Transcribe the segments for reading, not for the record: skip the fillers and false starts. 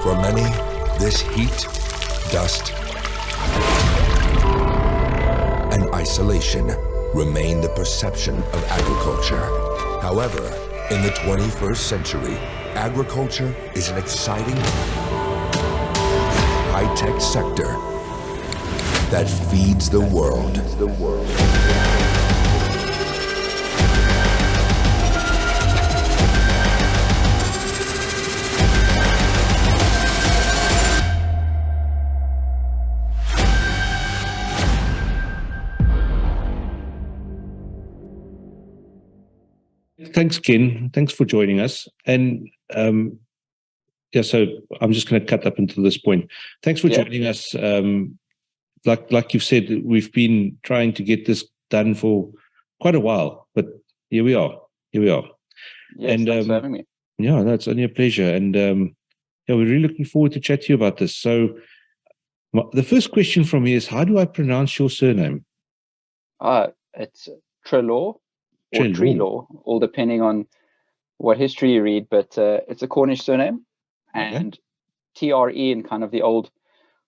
For many, this heat, dust, and isolation remain the perception of agriculture. However, in the 21st century, agriculture is an exciting, high-tech sector that feeds the world. Thanks, Ken. Thanks for joining us. And so I'm just going to cut up until this point. Thanks for joining us. Like you've said, we've been trying to get this done for quite a while, but here we are. Yes, and thanks for having me. Yeah, that's only a pleasure. And we're really looking forward to chat to you about this. So the first question from me is, how do I pronounce your surname? It's Treloar. Or Treloar, all depending on what history you read, but it's a Cornish surname, and TRE in kind of the old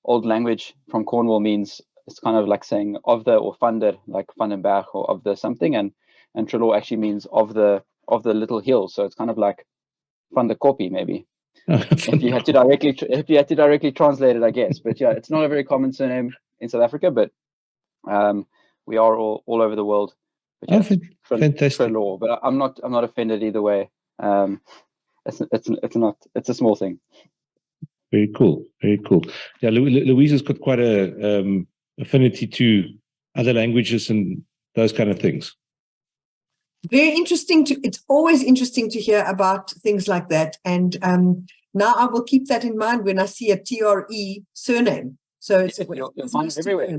language from Cornwall means it's kind of like saying of the or funded, like Vandenberg or of the something, and Treloar actually means of the little hill, so it's kind of like van der Koppie maybe. if you had to directly translate it, I guess. But yeah, it's not a very common surname in South Africa, but we are all over the world. Yeah, fantastic. Treloar, but I'm not offended either way. It's a small thing. Very cool. Yeah, Louise has got quite a affinity to other languages and those kind of things. Very interesting. It's always interesting to hear about things like that. And now I will keep that in mind when I see a TRE surname. So you'll find it everywhere.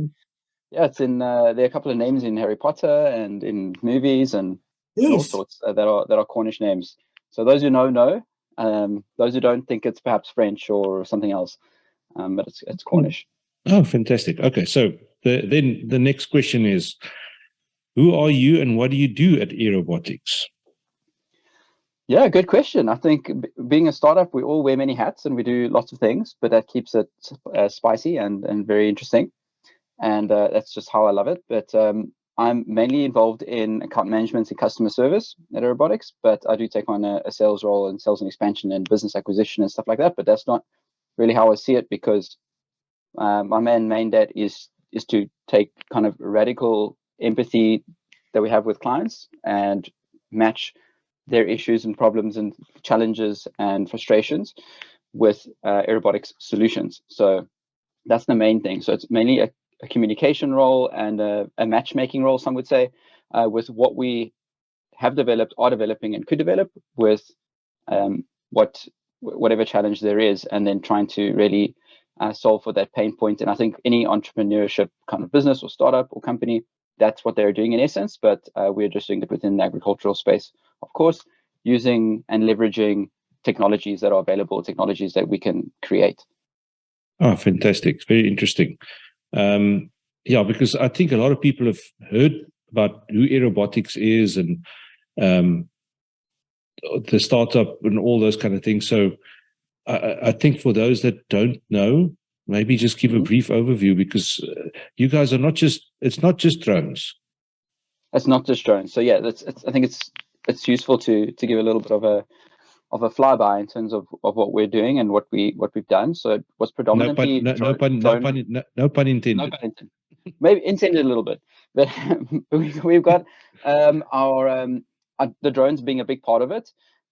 Yeah, it's in there are a couple of names in Harry Potter and in movies and all sorts that are Cornish names. So those who know. Those who don't think it's perhaps French or something else, but it's Cornish. Oh, fantastic. Okay, so then the next question is, who are you and what do you do at Aerobotics? Yeah, good question. I think being a startup, we all wear many hats and we do lots of things, but that keeps it spicy and very interesting. And that's just how I love it. But I'm mainly involved in account management and customer service at Aerobotics, but I do take on a sales role and sales and expansion and business acquisition and stuff like that. But that's not really how I see it, because my main mandate is to take kind of radical empathy that we have with clients and match their issues and problems and challenges and frustrations with Aerobotics solutions. So that's the main thing. So it's mainly a communication role and a matchmaking role, some would say, with what we have developed, are developing, and could develop with whatever challenge there is, and then trying to really solve for that pain point. And I think any entrepreneurship kind of business or startup or company, that's what they're doing in essence, but we're just doing it within the agricultural space, of course, using and leveraging technologies that are available, technologies that we can create. Oh, fantastic. Very interesting. Because I think a lot of people have heard about who Aerobotics is and the startup and all those kind of things. So I think for those that don't know, maybe just give a brief overview, because you guys are it's not just drones. It's not just drones. So yeah, I think it's useful to give a little bit of a flyby in terms of what we're doing and what we've done. So it was predominantly no pun intended. No pun intended. Maybe intended a little bit, but we've got the drones being a big part of it,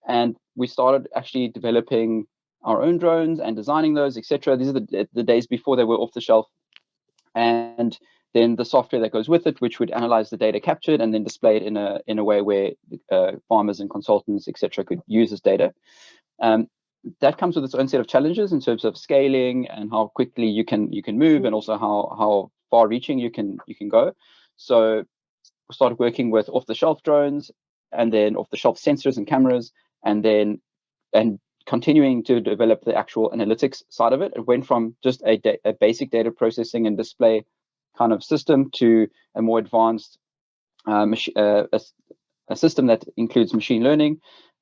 and we started actually developing our own drones and designing those, etc. These are the days before they were off the shelf, and then the software that goes with it, which would analyze the data captured and then display it in a way where farmers and consultants, etc., could use this data. That comes with its own set of challenges in terms of scaling and how quickly you can move, and also how far-reaching you can go. So we started working with off-the-shelf drones, and then off-the-shelf sensors and cameras, and continuing to develop the actual analytics side of it. It went from just a basic data processing and display kind of system to a more advanced a system that includes machine learning.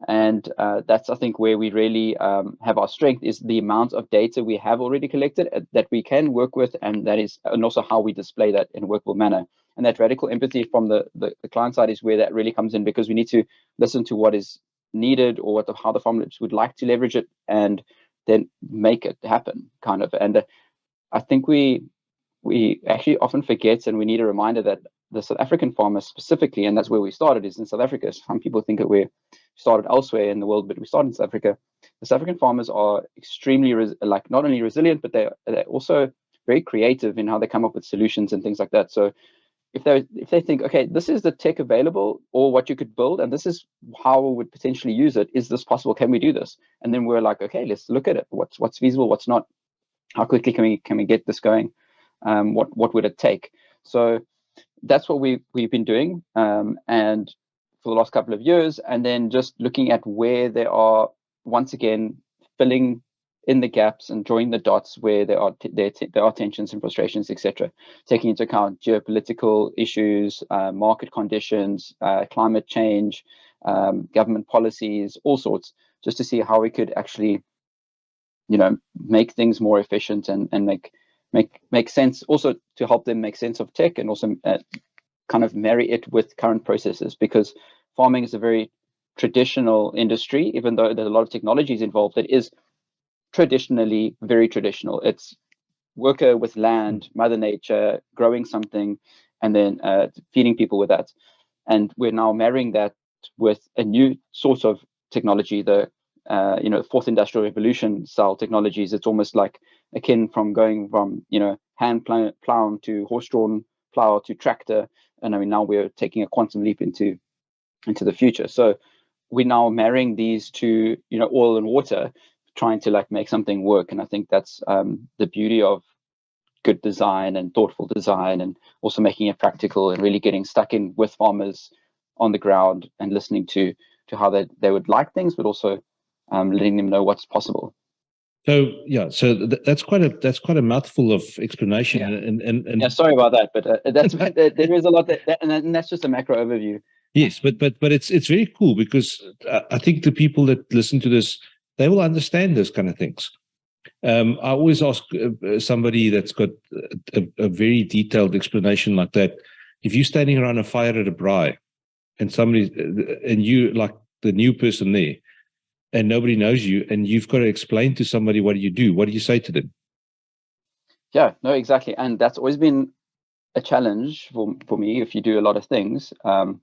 And that's, I think, where we really have our strength, is the amount of data we have already collected that we can work with, and also how we display that in a workable manner. And that radical empathy from the client side is where that really comes in, because we need to listen to what is needed, or how the farmers would like to leverage it, and then make it happen, kind of. And I think we actually often forget, and we need a reminder that the South African farmer specifically, and that's where we started, is in South Africa. Some people think that we started elsewhere in the world, but we started in South Africa. The South African farmers are extremely not only resilient, but they're also very creative in how they come up with solutions and things like that. So if they think, okay, this is the tech available, or what you could build, and this is how we would potentially use it, is this possible? Can we do this? And then we're like, okay, let's look at it. What's feasible? What's not? How quickly can we get this going? What would it take? So that's what we've been doing, and for the last couple of years, and then just looking at where there are, once again, filling in the gaps and drawing the dots where there are tensions and frustrations, etc. Taking into account geopolitical issues, market conditions, climate change, government policies, all sorts, just to see how we could actually, make things more efficient and make sense, also to help them make sense of tech, and also kind of marry it with current processes, because farming is a very traditional industry. Even though there's a lot of technologies involved, it is traditionally very traditional. It's worker with land, Mother Nature, growing something, and then feeding people with that. And we're now marrying that with a new sort of technology, the fourth industrial revolution style technologies. It's almost like akin from going from hand plow to horse-drawn plow to tractor, and I mean now we're taking a quantum leap into the future. So we're now marrying these to oil and water, trying to make something work. And I think that's the beauty of good design and thoughtful design, and also making it practical and really getting stuck in with farmers on the ground and listening to how they would like things, but also letting them know what's possible. So that's quite a mouthful of explanation. Yeah. And yeah, sorry about that, but there is a lot and that's just a macro overview. Yes, but it's very cool, because I think the people that listen to this, they will understand those kind of things. I always ask somebody that's got a very detailed explanation like that. If you're standing around a fire at a braai, and you like the new person there, and nobody knows you, and you've got to explain to somebody what do you say to them? Yeah, no, exactly. And that's always been a challenge for me. If you do a lot of things, who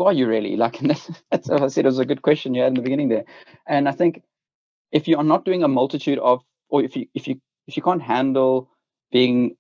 are you really? And that's, as I said, it was a good question you had in the beginning there. And I think if you are not doing a multitude of, or if you can't handle being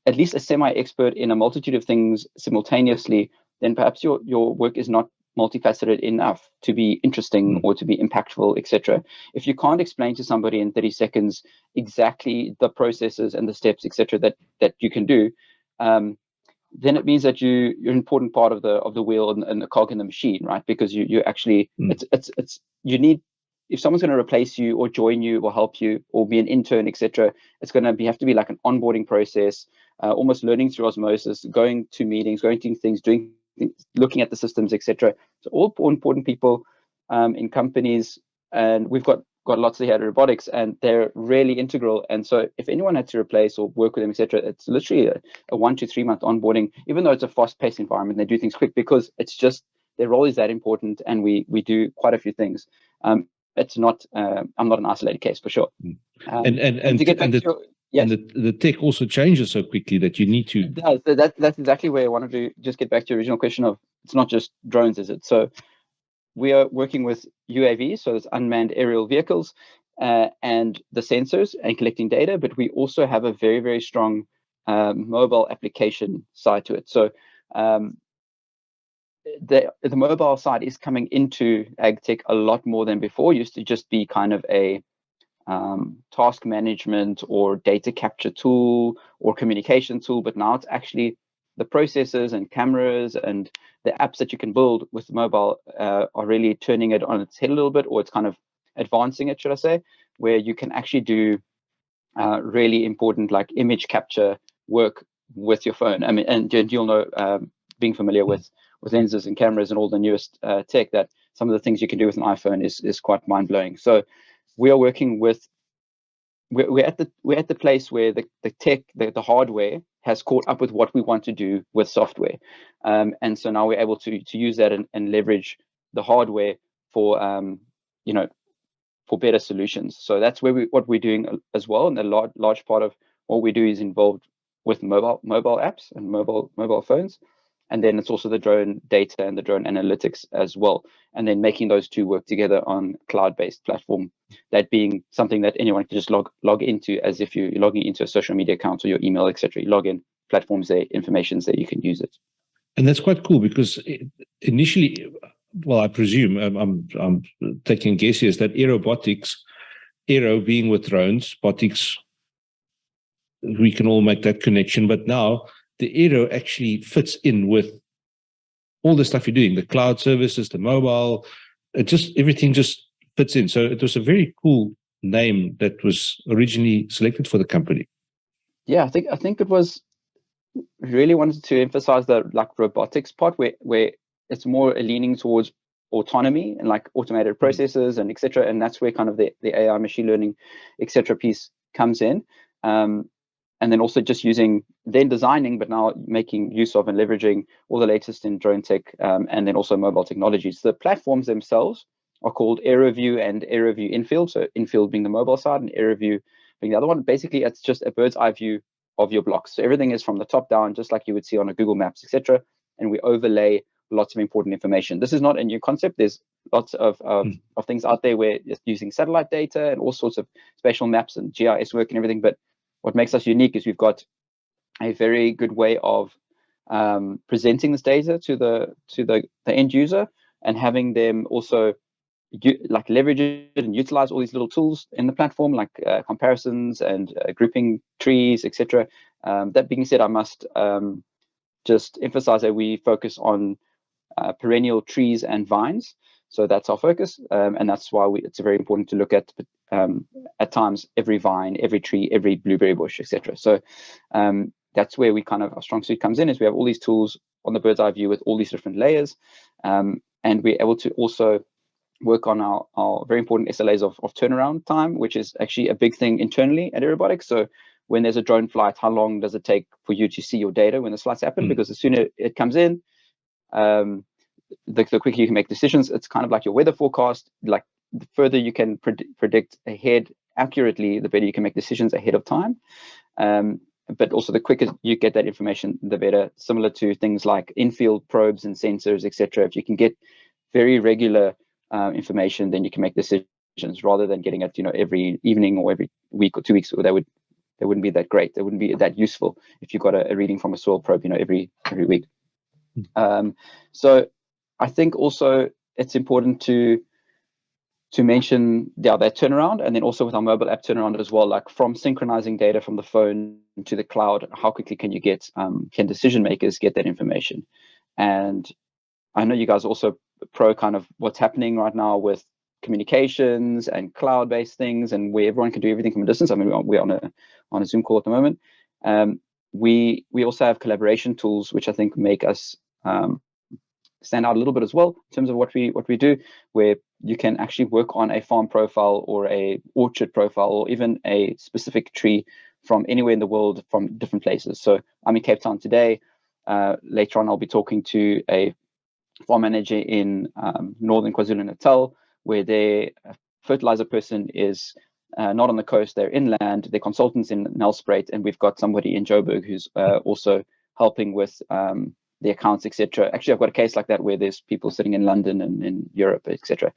at least a semi-expert in a multitude of things simultaneously, then perhaps your work is not multifaceted enough to be interesting or to be impactful, etc. If you can't explain to somebody in 30 seconds exactly the processes and the steps, etc., that you can do, then it means that you're an important part of the wheel and the cog in the machine, right? Because you actually you need, if someone's going to replace you or join you or help you or be an intern, etc., it's going to have to be like an onboarding process, almost learning through osmosis, going to meetings, going to things, doing things, looking at the systems, etc. So all important people in companies, and we've got lots here at Aerobotics, and they're really integral. And so if anyone had to replace or work with them, etc., it's literally a 1 to 3 month onboarding, even though it's a fast-paced environment. They do things quick because it's just their role is that important, and we do quite a few things. It's not. I'm not an isolated case for sure. And to get back to your, yes. And the tech also changes so quickly that you need to. That's exactly where I wanted to just get back to your original question of, it's not just drones, is it? So we are working with UAVs, so it's unmanned aerial vehicles, and the sensors and collecting data, but we also have a very, very strong mobile application side to it. So the mobile side is coming into ag-tech a lot more than before. It used to just be kind of a task management or data capture tool or communication tool, but now it's actually the processors and cameras and the apps that you can build with mobile are really turning it on its head a little bit, or it's kind of advancing it, should I say, where you can actually do really important like image capture work with your phone. I mean, and you'll know being familiar with lenses and cameras and all the newest tech, that some of the things you can do with an iPhone is quite mind-blowing. So we are working with, we're at the place where the tech, the hardware has caught up with what we want to do with software. And so now we're able to use that and leverage the hardware for, for better solutions. So that's what we're doing as well. And a large part of what we do is involved with mobile apps and mobile phones. And then it's also the drone data and the drone analytics as well. And then making those two work together on cloud-based platform, that being something that anyone can just log into as if you're logging into a social media account or your email, etc. You log in, platforms there, information's there, you can use it. And that's quite cool because initially, well, I presume, I'm taking a guess here, is that Aerobotics, Aero being with drones, botics, we can all make that connection. But now the Aero actually fits in with all the stuff you're doing, the cloud services, the mobile, everything just fits in. So it was a very cool name that was originally selected for the company. Yeah, I think it was really wanted to emphasize the robotics part where it's more leaning towards autonomy and automated processes and etc. And that's where kind of the AI, machine learning, etc. piece comes in. And then also just designing, but now making use of and leveraging all the latest in drone tech, and then also mobile technologies. The platforms themselves are called AeroView and AeroView Infield. So Infield being the mobile side and AeroView being the other one. Basically, it's just a bird's eye view of your blocks. So everything is from the top down, just like you would see on a Google Maps, etc. And we overlay lots of important information. This is not a new concept. There's lots of things out there where it's using satellite data and all sorts of spatial maps and GIS work and everything. But what makes us unique is we've got a very good way of presenting this data to the end user and having them also leverage it and utilize all these little tools in the platform, like comparisons and grouping trees, etc. That being said, I must just emphasize that we focus on perennial trees and vines. So that's our focus, and that's why it's very important to look at times every vine, every tree, every blueberry bush, etc. So that's where our strong suit comes in, is we have all these tools on the bird's eye view with all these different layers, and we're able to also work on our very important SLAs of turnaround time, which is actually a big thing internally at Aerobotics. So when there's a drone flight, how long does it take for you to see your data when the flights happen? Because the sooner it comes in, the quicker you can make decisions. It's kind of like your weather forecast. Like the further you can predict ahead accurately, the better you can make decisions ahead of time. But also the quicker you get that information, the better. Similar to things like in-field probes and sensors, etc. If you can get very regular information, then you can make decisions rather than getting it, every evening or every week or 2 weeks. Or they wouldn't be that great. They wouldn't be that useful if you got a reading from a soil probe, every week. So I think also it's important to mention that turnaround, and then also with our mobile app turnaround as well, like from synchronizing data from the phone to the cloud, how quickly can you can decision makers get that information? And I know you guys are also pro kind of what's happening right now with communications and cloud-based things, and where everyone can do everything from a distance. I mean, we're on a Zoom call at the moment. We also have collaboration tools, which I think make us stand out a little bit as well in terms of what we do, where you can actually work on a farm profile or a orchard profile or even a specific tree from anywhere in the world, from different places. So I'm in Cape Town today. Later on, I'll be talking to a farm manager in northern KwaZulu-Natal, where their fertilizer person is not on the coast, they're inland, they're consultants in Nelspruit, and we've got somebody in Joburg who's also helping with the accounts, etc. Actually, I've got a case like that where there's people sitting in London and in Europe, etc.,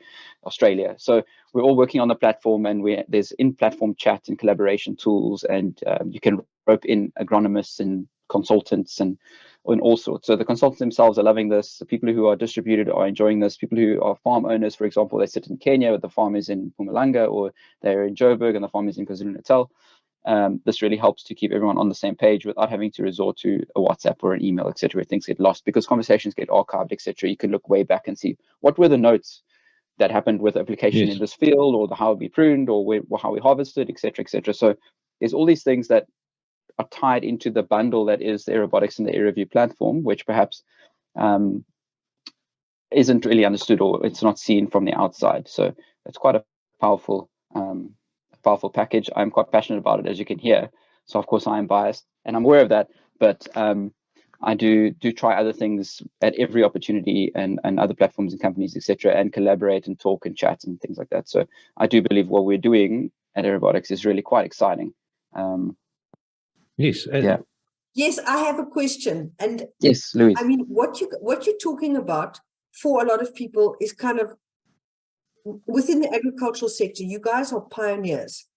Australia. So we're all working on the platform, and there's in-platform chat and collaboration tools, and you can rope in agronomists and consultants and all sorts. So the consultants themselves are loving this. The people who are distributed are enjoying this. People who are farm owners, for example, they sit in Kenya, but the farm is in Mpumalanga, or they're in Joburg and the farm is in KwaZulu-Natal. This really helps to keep everyone on the same page without having to resort to a WhatsApp or an email, etc., where things get lost, because conversations get archived, etc. You can look way back and see what were the notes that happened with application in this field, or how we pruned, or how we harvested, etc., etc. So there's all these things that are tied into the bundle that is the Aerobotics and the AeroView platform, which perhaps isn't really understood, or it's not seen from the outside. So it's quite a powerful package. I'm quite passionate about it, as you can hear. So of course I am biased, and I'm aware of that. But I do try other things at every opportunity, and other platforms and companies, etc., and collaborate and talk and chat and things like that. So I do believe what we're doing at Aerobotics is really quite exciting. Yes. Yeah. Yes, I have a question. And yes, Louise. I mean, what you're talking about for a lot of people is kind of within the agricultural sector. You guys are pioneers,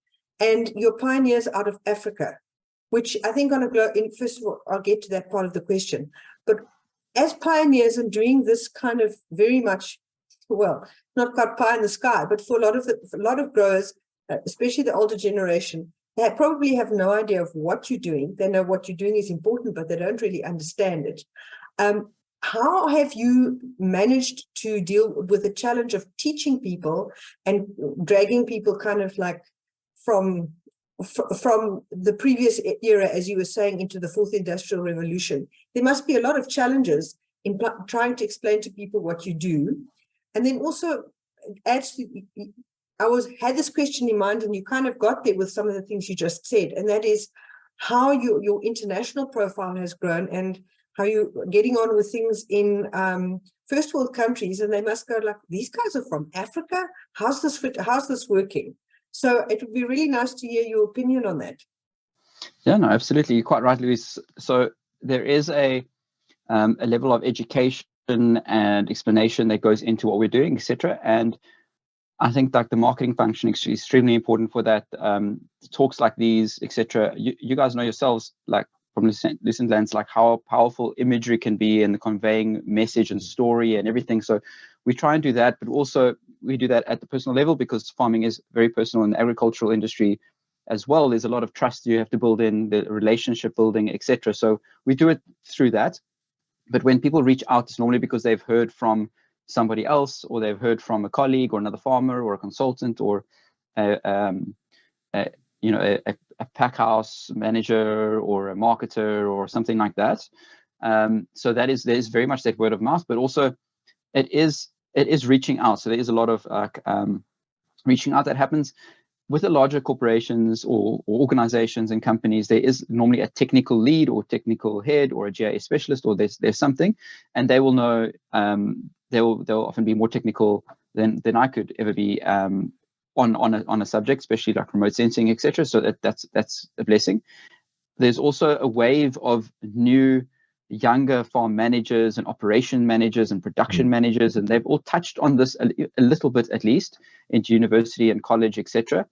and you're pioneers out of Africa, which I think first of all, I'll get to that part of the question. But as pioneers and doing this kind of very much, well, not quite pie in the sky, but for a lot of growers, especially the older generation, they probably have no idea of what you're doing. They know what you're doing is important, but they don't really understand it. How have you managed to deal with the challenge of teaching people and dragging people kind of like from the previous era, as you were saying, into the fourth industrial revolution? There must be a lot of challenges in trying to explain to people what you do. And then also adds to, had this question in mind, and you kind of got there with some of the things you just said, and that is how your international profile has grown, and how you're getting on with things in first world countries, and they must go like, these guys are from Africa. How's this working? So it would be really nice to hear your opinion on that. Yeah, no, absolutely. You're quite right, Louise. So there is a level of education and explanation that goes into what we're doing, etc. And I think like the marketing function is extremely important for that. Talks like these, etc. You guys know yourselves, like from Lucentlands, like how powerful imagery can be in the conveying message and story and everything. So we try and do that, but also we do that at the personal level, because farming is very personal, in the agricultural industry as well. There's a lot of trust you have to build in, the relationship building, etc. So we do it through that. But when people reach out, it's normally because they've heard from somebody else, or they've heard from a colleague or another farmer or a consultant, or a pack house manager or a marketer or something like that. So there's very much that word of mouth, but also it is reaching out. So there is a lot of reaching out that happens with the larger corporations or organizations and companies. There is normally a technical lead or technical head or a GIS specialist, or there's something, and they will know. They'll often be more technical than I could ever be on a subject, especially like remote sensing, etc. So that's a blessing. There's also a wave of new, younger farm managers and operation managers and production managers, and they've all touched on this a little bit, at least into university and college, etc.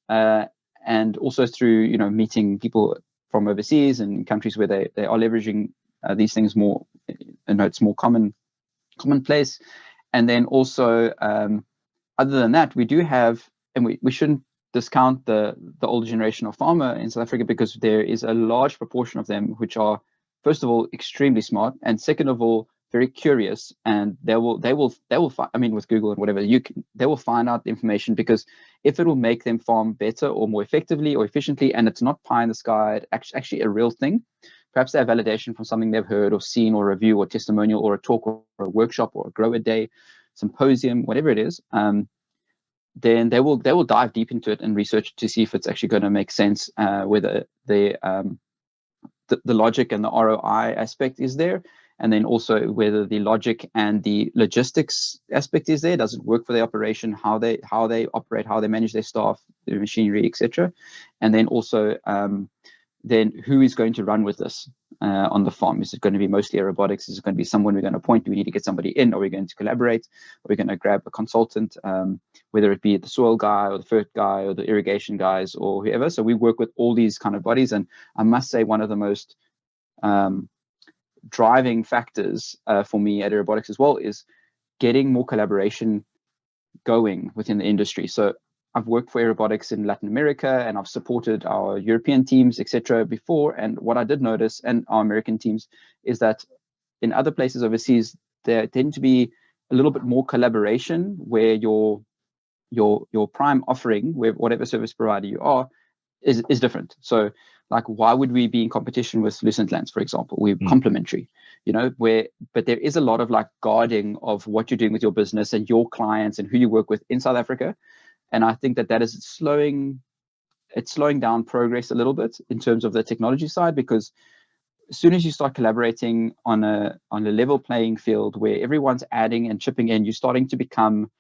And also through meeting people from overseas and countries where they are leveraging these things more. It's more commonplace. And then also other than that, we do have, and we shouldn't discount the older generation of farmer in South Africa, because there is a large proportion of them which are, first of all, extremely smart, and second of all, very curious, and they will find, I mean, with Google and whatever, they will find out the information, because if it will make them farm better or more effectively or efficiently, and it's not pie in the sky, it's actually a real thing. Perhaps they have validation from something they've heard or seen or review or testimonial or a talk or a workshop or a grower day, symposium, whatever it is. Then they will dive deep into it and research to see if it's actually going to make sense, whether the logic and the ROI aspect is there, and then also whether the logic and the logistics aspect is there. Does it work for the operation? How they operate, how they manage their staff, their machinery, etc. And then also then who is going to run with this on the farm? Is it going to be mostly Aerobotics? Is it going to be someone we're going to appoint? Do we need to get somebody in? Are we going to collaborate? Are we going to grab a consultant, whether it be the soil guy or the FERT guy or the irrigation guys or whoever? So we work with all these kind of bodies. And I must say, one of the most driving factors for me at Aerobotics as well is getting more collaboration going within the industry. So I've worked for Aerobotics in Latin America, and I've supported our European teams, etc. before. And what I did notice, and our American teams, is that in other places overseas, there tend to be a little bit more collaboration, where your prime offering, where whatever service provider you are, is different. So like, why would we be in competition with Lucentlands, for example? We're complementary. but there is a lot of like guarding of what you're doing with your business and your clients and who you work with in South Africa. And I think that is slowing down progress a little bit in terms of the technology side, because as soon as you start collaborating on a level playing field where everyone's adding and chipping in, you're starting to become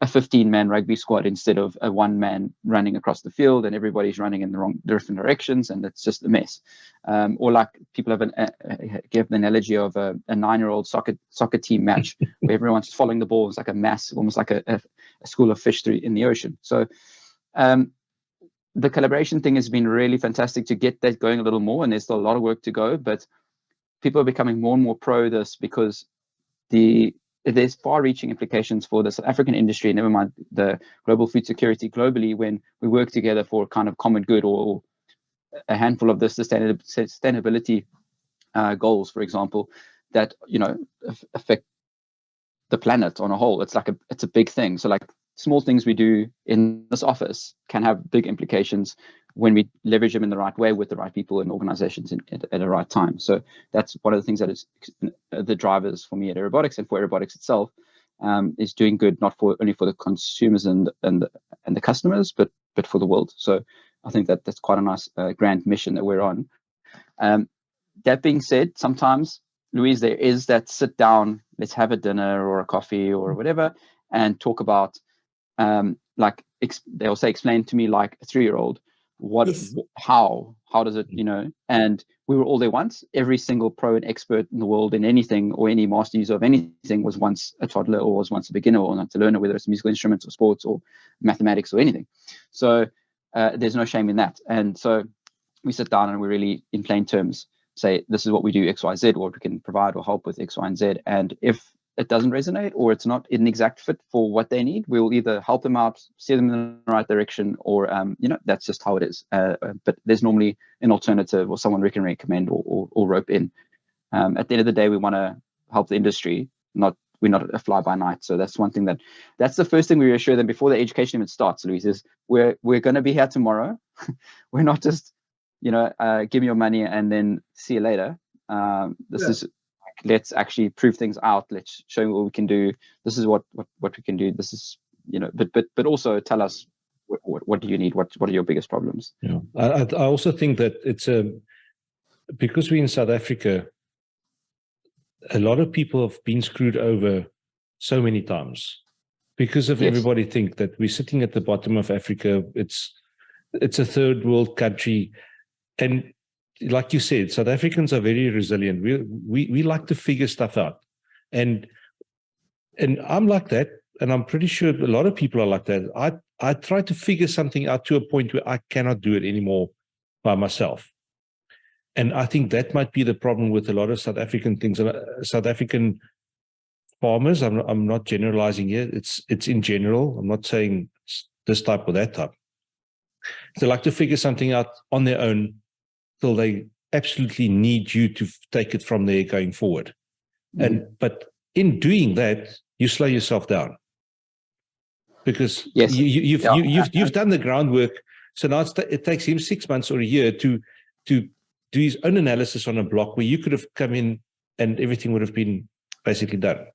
a 15-man rugby squad instead of a one-man running across the field, and everybody's running in the different directions, and it's just a mess. Or like people give the analogy of a 9-year-old soccer team match where everyone's following the ball. It's like a mass, almost like a school of fish in the ocean. So the collaboration thing has been really fantastic to get that going a little more, and there's still a lot of work to go, but people are becoming more and more pro this, because there's far-reaching implications for the South African industry, never mind the global food security globally, when we work together for kind of common good, or a handful of the sustainability goals, for example, that affect the planet on a whole. It's a big thing. So like small things we do in this office can have big implications when we leverage them in the right way with the right people and organizations at the right time. So that's one of the things that is the drivers for me at Aerobotics and for Aerobotics itself, is doing good, not only for the consumers and the customers, but for the world. So I think that's quite a nice grand mission that we're on. That being said, sometimes, Louise, there is that sit down, let's have a dinner or a coffee or whatever, and talk about, they'll say, explain to me like a 3-year-old, how does it, and we were all there once. Every single pro and expert in the world in anything, or any master user of anything, was once a toddler, or was once a beginner, or not a learner, whether it's musical instruments or sports or mathematics or anything. So there's no shame in that. And so we sit down and we really, in plain terms, say, this is what we do, X, Y, Z, or what we can provide or help with X, Y, and Z. And if it doesn't resonate, or it's not an exact fit for what they need, we'll either help them out, steer them in the right direction, or that's just how it is. But there's normally an alternative, or someone we can recommend or rope in. At the end of the day, we want to help the industry. We're not a fly by night. So that's one thing that's the first thing we reassure them before the education even starts, Louise, is we're going to be here tomorrow. We're not just give me your money and then see you later. This is, let's actually prove things out. Let's show you what we can do. This is what we can do. This is, but also tell us what do you need? What are your biggest problems? Yeah, I also think that it's because we're in South Africa, a lot of people have been screwed over so many times because of everybody think that we're sitting at the bottom of Africa. It's a third world country, and like you said, South Africans are very resilient. We like to figure stuff out, and I'm like that, and I'm pretty sure a lot of people are like that. I try to figure something out to a point where I cannot do it anymore by myself, and I think that might be the problem with a lot of South African things. South African farmers, I'm not generalizing here. It's in general. I'm not saying this type or that type. They like to figure something out on their own, till they absolutely need you to take it from there going forward. But in doing that, you slow yourself down, because you've done the groundwork. So now it takes him 6 months or a year to do his own analysis on a block where you could have come in and everything would have been basically done.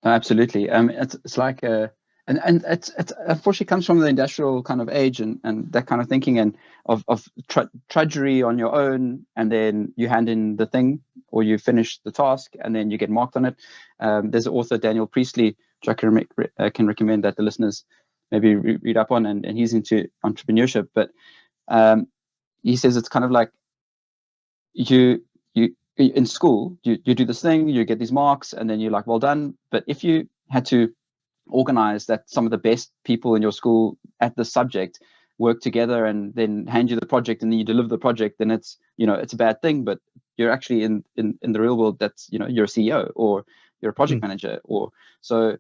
Absolutely. It's like and it's unfortunately comes from the industrial kind of age and that kind of thinking, and of trudgery on your own, and then you hand in the thing or you finish the task and then you get marked on it. There's an author, Daniel Priestley, which I can recommend that the listeners maybe read up on, and he's into entrepreneurship. But he says it's kind of like you in school, you do this thing, you get these marks, and then you're like, well done. But if you had to organize that some of the best people in your school at the subject work together and then hand you the project and then you deliver the project, then it's a bad thing. But you're actually in the real world, that's you're a CEO or you're a project manager, or so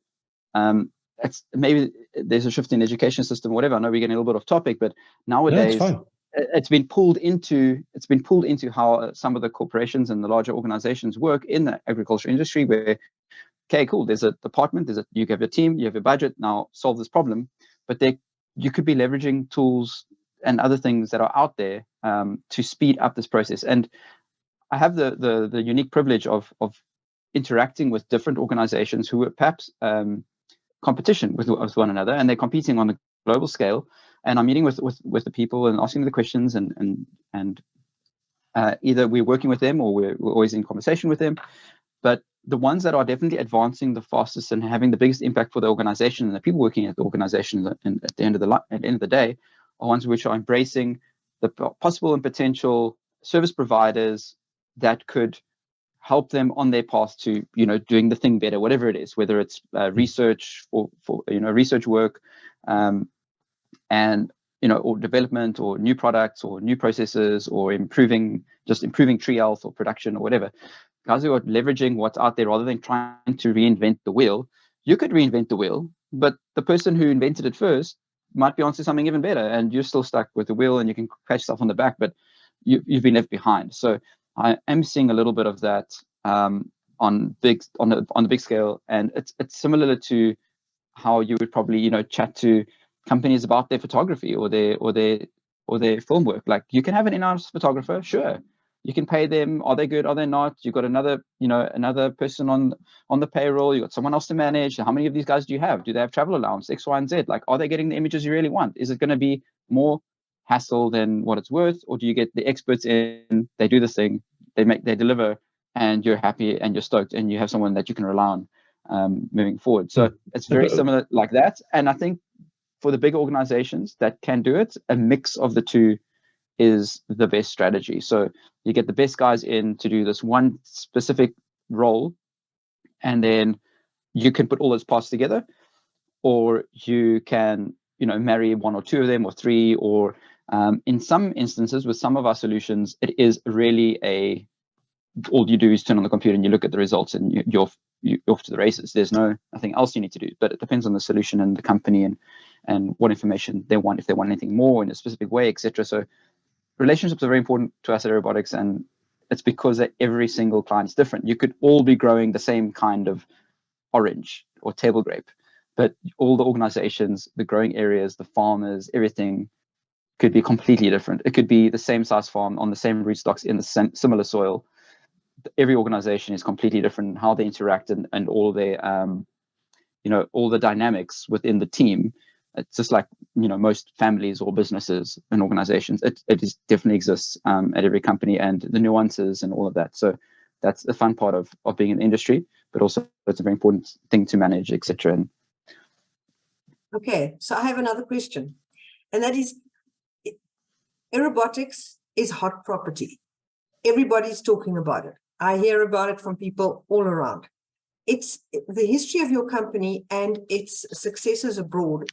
it's maybe there's a shift in education system, whatever. I know we're getting a little bit off topic, but nowadays it's been pulled into how some of the corporations and the larger organizations work in the agriculture industry, where okay, cool, there's a department, you have a team, you have a budget, now solve this problem. But you could be leveraging tools and other things that are out there to speed up this process. And I have the unique privilege of interacting with different organizations who are perhaps competition with one another, and they're competing on a global scale. And I'm meeting with the people and asking them the questions, and either we're working with them or we're always in conversation with them. But the ones that are definitely advancing the fastest and having the biggest impact for the organization and the people working at the organization at the end of the day are ones which are embracing the possible and potential service providers that could help them on their path to, doing the thing better, whatever it is, whether it's research for research work, and or development or new products or new processes, or improving tree health or production or whatever. Guys who are leveraging what's out there rather than trying to reinvent the wheel. You could reinvent the wheel, but the person who invented it first might be onto something even better, and you're still stuck with the wheel, and you can pat yourself on the back, but you've been left behind. So I am seeing a little bit of that on the big scale, and it's similar to how you would probably chat to companies about their photography or their film work. Like, you can have an in-house photographer, sure. You can pay them. Are they good? Are they not? You've got another person on the payroll. You've got someone else to manage. How many of these guys do you have? Do they have travel allowance, X, Y, and Z? Like, are they getting the images you really want? Is it going to be more hassle than what it's worth? Or do you get the experts in, they do this thing, they deliver, and you're happy and you're stoked, and you have someone that you can rely on moving forward? So it's very similar like that. And I think for the bigger organizations that can do it, a mix of the two is the best strategy. So you get the best guys in to do this one specific role, and then you can put all those parts together, or you can, marry one or two of them or three, or in some instances with some of our solutions, it is really all you do is turn on the computer and you look at the results, and you're off to the races. There's nothing else you need to do, but it depends on the solution and the company and what information they want, if they want anything more in a specific way, etc. So relationships are very important to us at Aerobotics, and it's because that every single client is different. You could all be growing the same kind of orange or table grape, but all the organizations, the growing areas, the farmers, everything could be completely different. It could be the same size farm on the same rootstocks in the similar soil. Every organization is completely different in how they interact and all their, all the dynamics within the team. It's just like, most families or businesses and organizations, it definitely exists at every company, and the nuances and all of that. So that's the fun part of being in the industry, but also it's a very important thing to manage, etc. Okay, so I have another question, and that is, Aerobotics is hot property. Everybody's talking about it. I hear about it from people all around. It's the history of your company and its successes abroad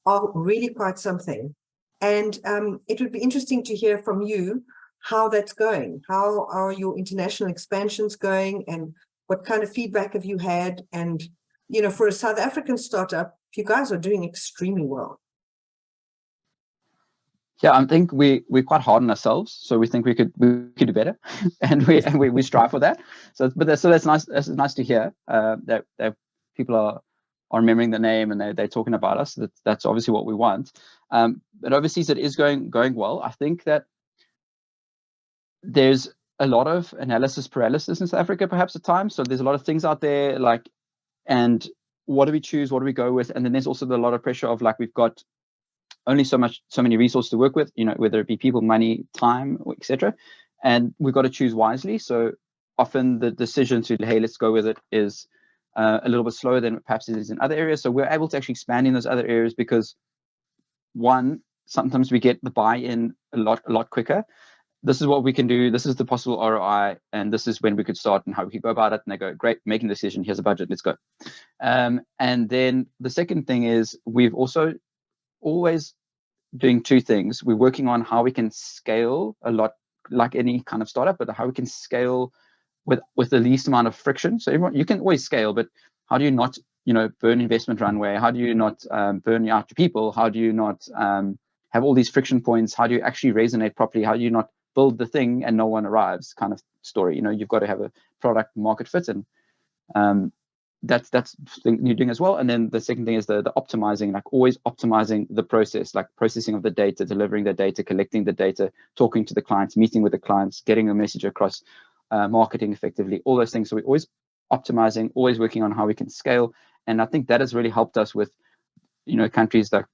are really quite something. And it would be interesting to hear from you how that's going. How are your international expansions going, and what kind of feedback have you had? And, for a South African startup, you guys are doing extremely well. Yeah, I think we're quite hard on ourselves, so we think we could do better, and we strive for that. So that's nice. That's nice to hear that people are remembering the name and they're talking about us. That's obviously what we want. But overseas, it is going well. I think that there's a lot of analysis paralysis in South Africa, perhaps at times. So there's a lot of things out there, and what do we choose? What do we go with? And then there's also a lot of pressure of we've got only so many resources to work with, whether it be people, money, time, etc. And we've got to choose wisely. So often the decision to, hey, let's go with it is a little bit slower than perhaps it is in other areas. So we're able to actually expand in those other areas because, one, sometimes we get the buy-in a lot quicker. This is what we can do. This is the possible ROI, and this is when we could start and how we could go about it. And they go, great, making a decision. Here's a budget. Let's go. And then the second thing is we've also always doing two things. We're working on how we can scale a lot, like any kind of startup, but how we can scale with the least amount of friction. So you can always scale, but how do you not, burn investment runway? How do you not burn out your people? How do you not have all these friction points? How do you actually resonate properly? How do you not build the thing and no one arrives kind of story? You've got to have a product market fit, and that's the thing you're doing as well. And then the second thing is the optimizing, always optimizing the process, processing of the data, delivering the data, collecting the data, talking to the clients, meeting with the clients, getting a message across. marketing effectively, all those things. So we're always optimizing, always working on how we can scale. And I think that has really helped us with, countries like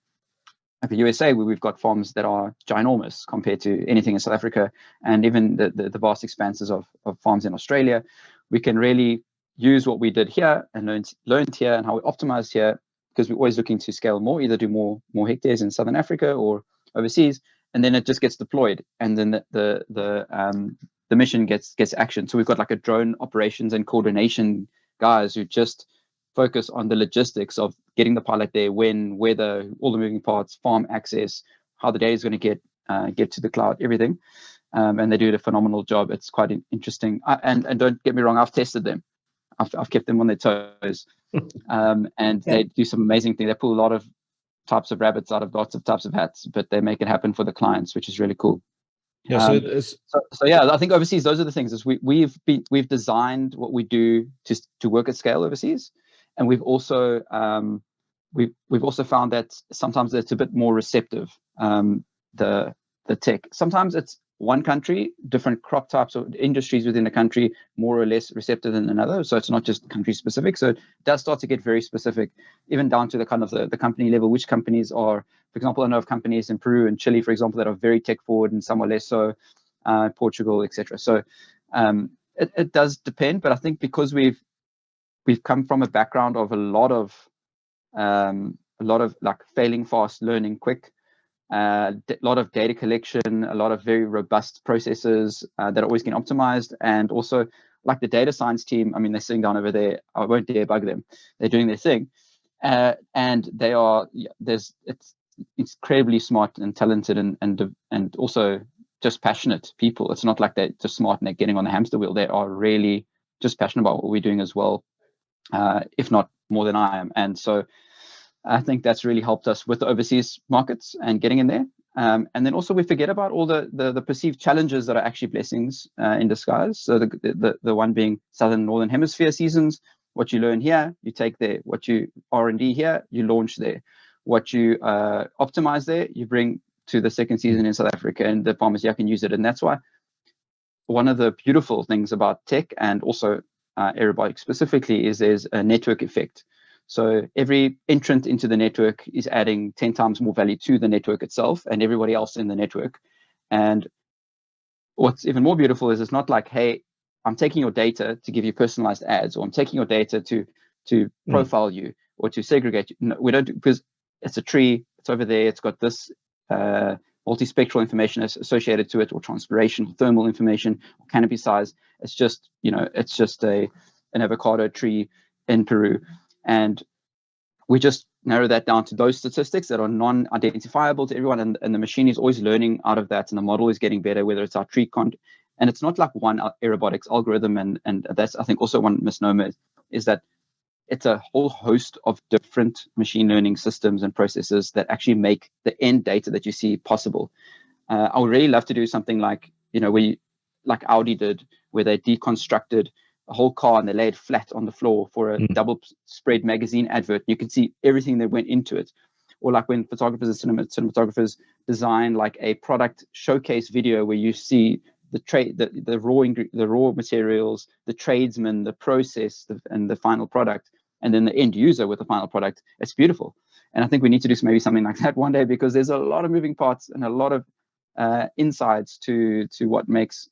the USA, where we've got farms that are ginormous compared to anything in South Africa, and even the vast expanses of farms in Australia. We can really use what we did here and learned here and how we optimized here, because we're always looking to scale more, either do more hectares in Southern Africa or overseas, and then it just gets deployed, and then the mission gets action. So we've got like a drone operations and coordination guys who just focus on the logistics of getting the pilot there, when, weather, all the moving parts, farm access, how the data is going to get to the cloud, everything. And they do a phenomenal job. It's quite interesting. And don't get me wrong, I've tested them. I've kept them on their toes. They do some amazing things. They pull a lot of types of rabbits out of lots of types of hats, but they make it happen for the clients, which is really cool. Yeah. So yeah, I think overseas, those are the things. Is we've designed what we do to work at scale overseas, and we've also found that sometimes it's a bit more receptive. The tech. Sometimes it's one country, different crop types or industries within a country, more or less receptive than another. So it's not just country specific. So it does start to get very specific, even down to the kind of the company level, which companies are, for example, I know of companies in Peru and Chile, for example, that are very tech forward and some are less so, Portugal, etc. So it does depend, but I think because we've come from a background of a lot of like failing fast, learning quick, a lot of data collection, a lot of very robust processes that are always getting optimized, and also like the data science team. I mean, they're sitting down over there. I won't dare bug them. They're doing their thing, and they are. It's incredibly smart and talented, and also just passionate people. It's not like they're just smart and they're getting on the hamster wheel. They are really just passionate about what we're doing as well, if not more than I am. And so I think that's really helped us with the overseas markets and getting in there. And then also we forget about all the perceived challenges that are actually blessings in disguise. So the one being Southern Northern Hemisphere seasons. What you learn here, you take there. What you R&D here, you launch there. What you optimize there, you bring to the second season in South Africa, and the farmers here can use it. And that's why one of the beautiful things about tech, and also Aerobotics specifically, is there's a network effect. So every entrant into the network is adding 10 times more value to the network itself and everybody else in the network. And what's even more beautiful is it's not like, hey, I'm taking your data to give you personalized ads, or I'm taking your data to profile you or to segregate you. No, we don't, because it's a tree, it's over there, it's got this multispectral information associated to it, or transpiration, or thermal information, or canopy size. It's just, it's just an avocado tree in Peru. And we just narrow that down to those statistics that are non-identifiable to everyone. And the machine is always learning out of that. And the model is getting better, whether it's our tree count. And it's not like one Aerobotics algorithm. And that's, I think, also one misnomer, is that it's a whole host of different machine learning systems and processes that actually make the end data that you see possible. I would really love to do something like, like Audi did, where they deconstructed a whole car and they laid flat on the floor for a double spread magazine advert. You can see everything that went into it. Or like when photographers and cinematographers design like a product showcase video where you see the raw materials, the tradesman, the process, and the final product, and then the end user with the final product. It's beautiful. And I think we need to do maybe something like that one day, because there's a lot of moving parts and a lot of insights to what makes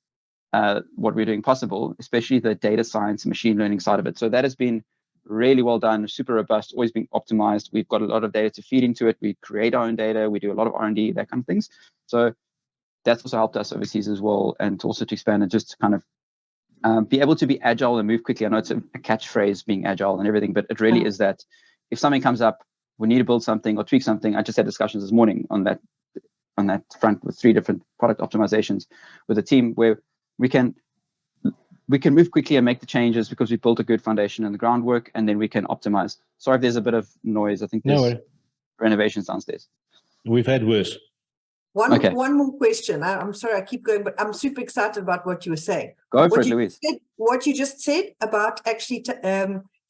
what we're doing possible, especially the data science and machine learning side of it. So that has been really well done, super robust, always being optimized. We've got a lot of data to feed into it. We create our own data. We do a lot of R&D, that kind of things. So that's also helped us overseas as well, and also to expand and just to kind of be able to be agile and move quickly. I know it's a catchphrase, being agile and everything, but it really is that if something comes up, we need to build something or tweak something. I just had discussions this morning on that front with 3 different product optimizations with a team, where we can move quickly and make the changes because we built a good foundation and the groundwork, and then we can optimize. Sorry if there's a bit of noise. I think there's renovations downstairs. We've had worse. One more question. I'm sorry I keep going, but I'm super excited about what you were saying. Go for it, Louise. What you just said about actually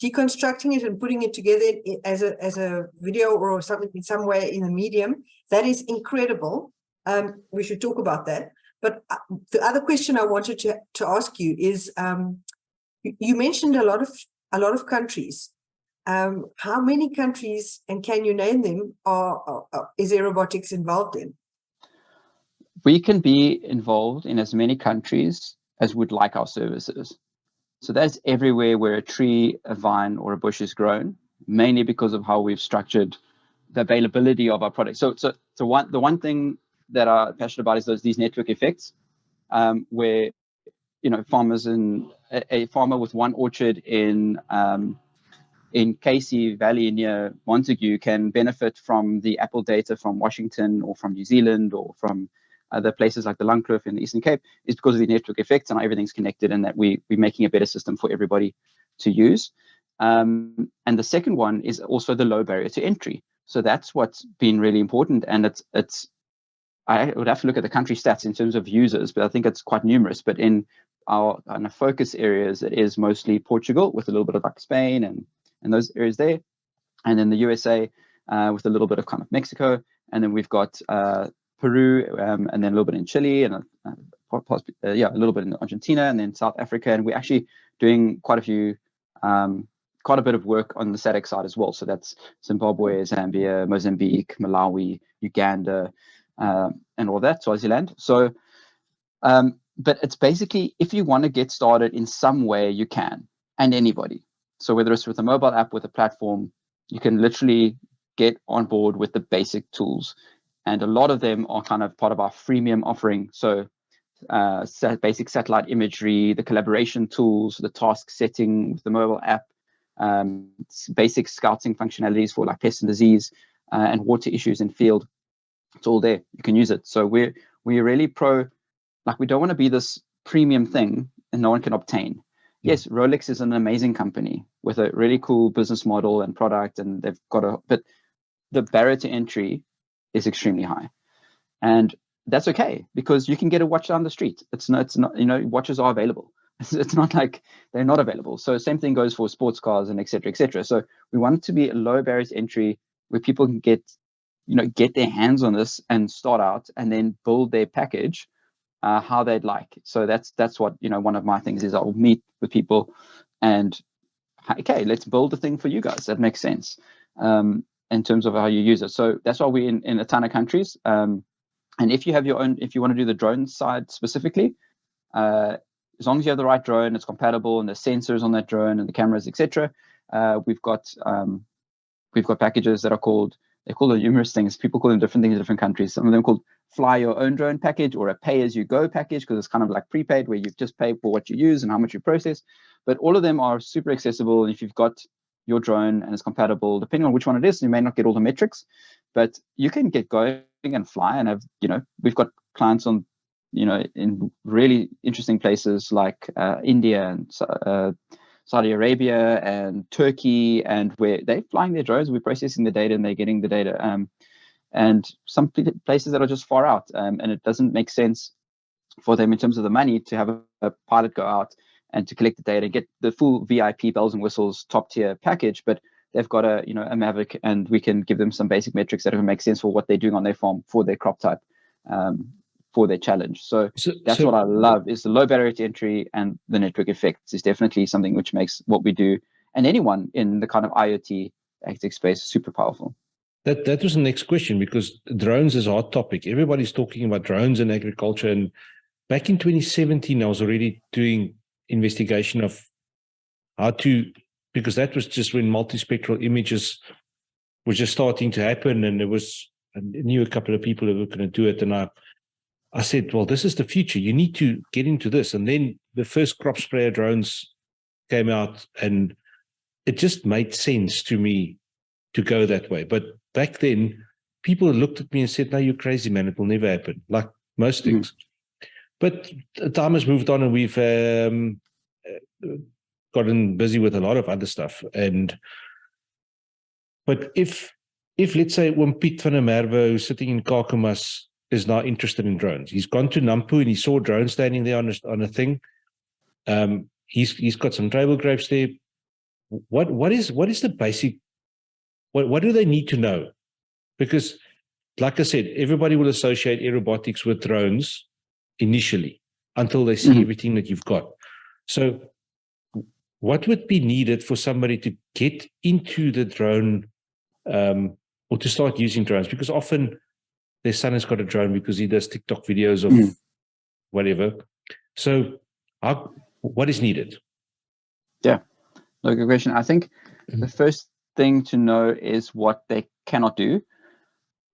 deconstructing it and putting it together as a video or something in some way in a medium, that is incredible. We should talk about that. But the other question I wanted to ask you is, you mentioned a lot of countries. How many countries, and can you name them, is Aerobotics involved in? We can be involved in as many countries as would like our services. So that's everywhere where a tree, a vine, or a bush is grown, mainly because of how we've structured the availability of our products. So the one thing that I'm passionate about is these network effects, where farmers a farmer with one orchard in Casey Valley near Montague can benefit from the apple data from Washington or from New Zealand or from other places like the Lungcliff in the Eastern Cape, is because of the network effects and everything's connected, and that we're making a better system for everybody to use. And the second one is also the low barrier to entry. So that's what's been really important. And I would have to look at the country stats in terms of users, but I think it's quite numerous. But in our kind of focus areas, it is mostly Portugal, with a little bit of like Spain and those areas there. And then the USA with a little bit of kind of Mexico. And then we've got Peru, and then a little bit in Chile, and a little bit in Argentina, and then South Africa. And we're actually doing quite a bit of work on the SADC side as well. So that's Zimbabwe, Zambia, Mozambique, Malawi, Uganda, and all that, Swaziland. So, but it's basically, if you want to get started in some way, you can, and anybody. So whether it's with a mobile app, with a platform, you can literally get on board with the basic tools. And a lot of them are kind of part of our freemium offering. So basic satellite imagery, the collaboration tools, the task setting with the mobile app, basic scouting functionalities for like pest and disease, and water issues in field. It's all there. You can use it. So we're really pro, like, we don't want to be this premium thing and no one can obtain. Yes, Rolex is an amazing company with a really cool business model and product, and they've got but the barrier to entry is extremely high. And that's okay, because you can get a watch down the street. It's not, watches are available. It's not like they're not available. So same thing goes for sports cars and et cetera, et cetera. So we want it to be a low barrier to entry where people can get their hands on this and start out and then build their package how they'd like. So that's what, one of my things is I'll meet with people and, okay, let's build a thing for you guys that makes sense. In terms of how you use it. So that's why we're in a ton of countries. And if you have your own, if you want to do the drone side specifically, as long as you have the right drone, it's compatible, and the sensors on that drone and the cameras, etc. We've got packages that are called, they call them numerous things. People call them different things in different countries. Some of them are called fly your own drone package, or a pay as you go package, because it's kind of like prepaid, where you just pay for what you use and how much you process. But all of them are super accessible. And if you've got your drone and it's compatible, depending on which one it is, you may not get all the metrics, but you can get going and fly and have, we've got clients on, in really interesting places like India and Saudi Arabia and Turkey, and where they're flying their drones, we're processing the data and they're getting the data. And some places that are just far out, and it doesn't make sense for them in terms of the money to have a pilot go out and to collect the data, get the full VIP bells and whistles, top tier package, but they've got a Mavic, and we can give them some basic metrics that make sense for what they're doing on their farm, for their crop type, for their challenge. So that's what I love, is the low barrier to entry, and the network effects is definitely something which makes what we do and anyone in the kind of IoT agri-tech space super powerful. That was the next question, because drones is a hot topic. Everybody's talking about drones in agriculture, and back in 2017, I was already doing investigation of how to, because that was just when multispectral images were just starting to happen, and I knew a couple of people who were going to do it, and I said, well, this is the future. You need to get into this. And then the first crop sprayer drones came out, and it just made sense to me to go that way. But back then, people looked at me and said, no, you're crazy, man. It will never happen, like most things. But time has moved on, and we've gotten busy with a lot of other stuff. But if let's say when Piet van der Merwe, who's sitting in Kakamas, is now interested in drones, he's gone to Nampo and he saw drones standing there on a thing. He's got some tribal grapes there. What is the basic? What do they need to know? Because, like I said, everybody will associate aerobotics with drones. initially until they see everything that you've got. So what would be needed for somebody to get into the drone or to start using drones? Because often their son has got a drone because he does TikTok videos of whatever. So what is needed? Yeah, no, good question. I think the first thing to know is what they cannot do.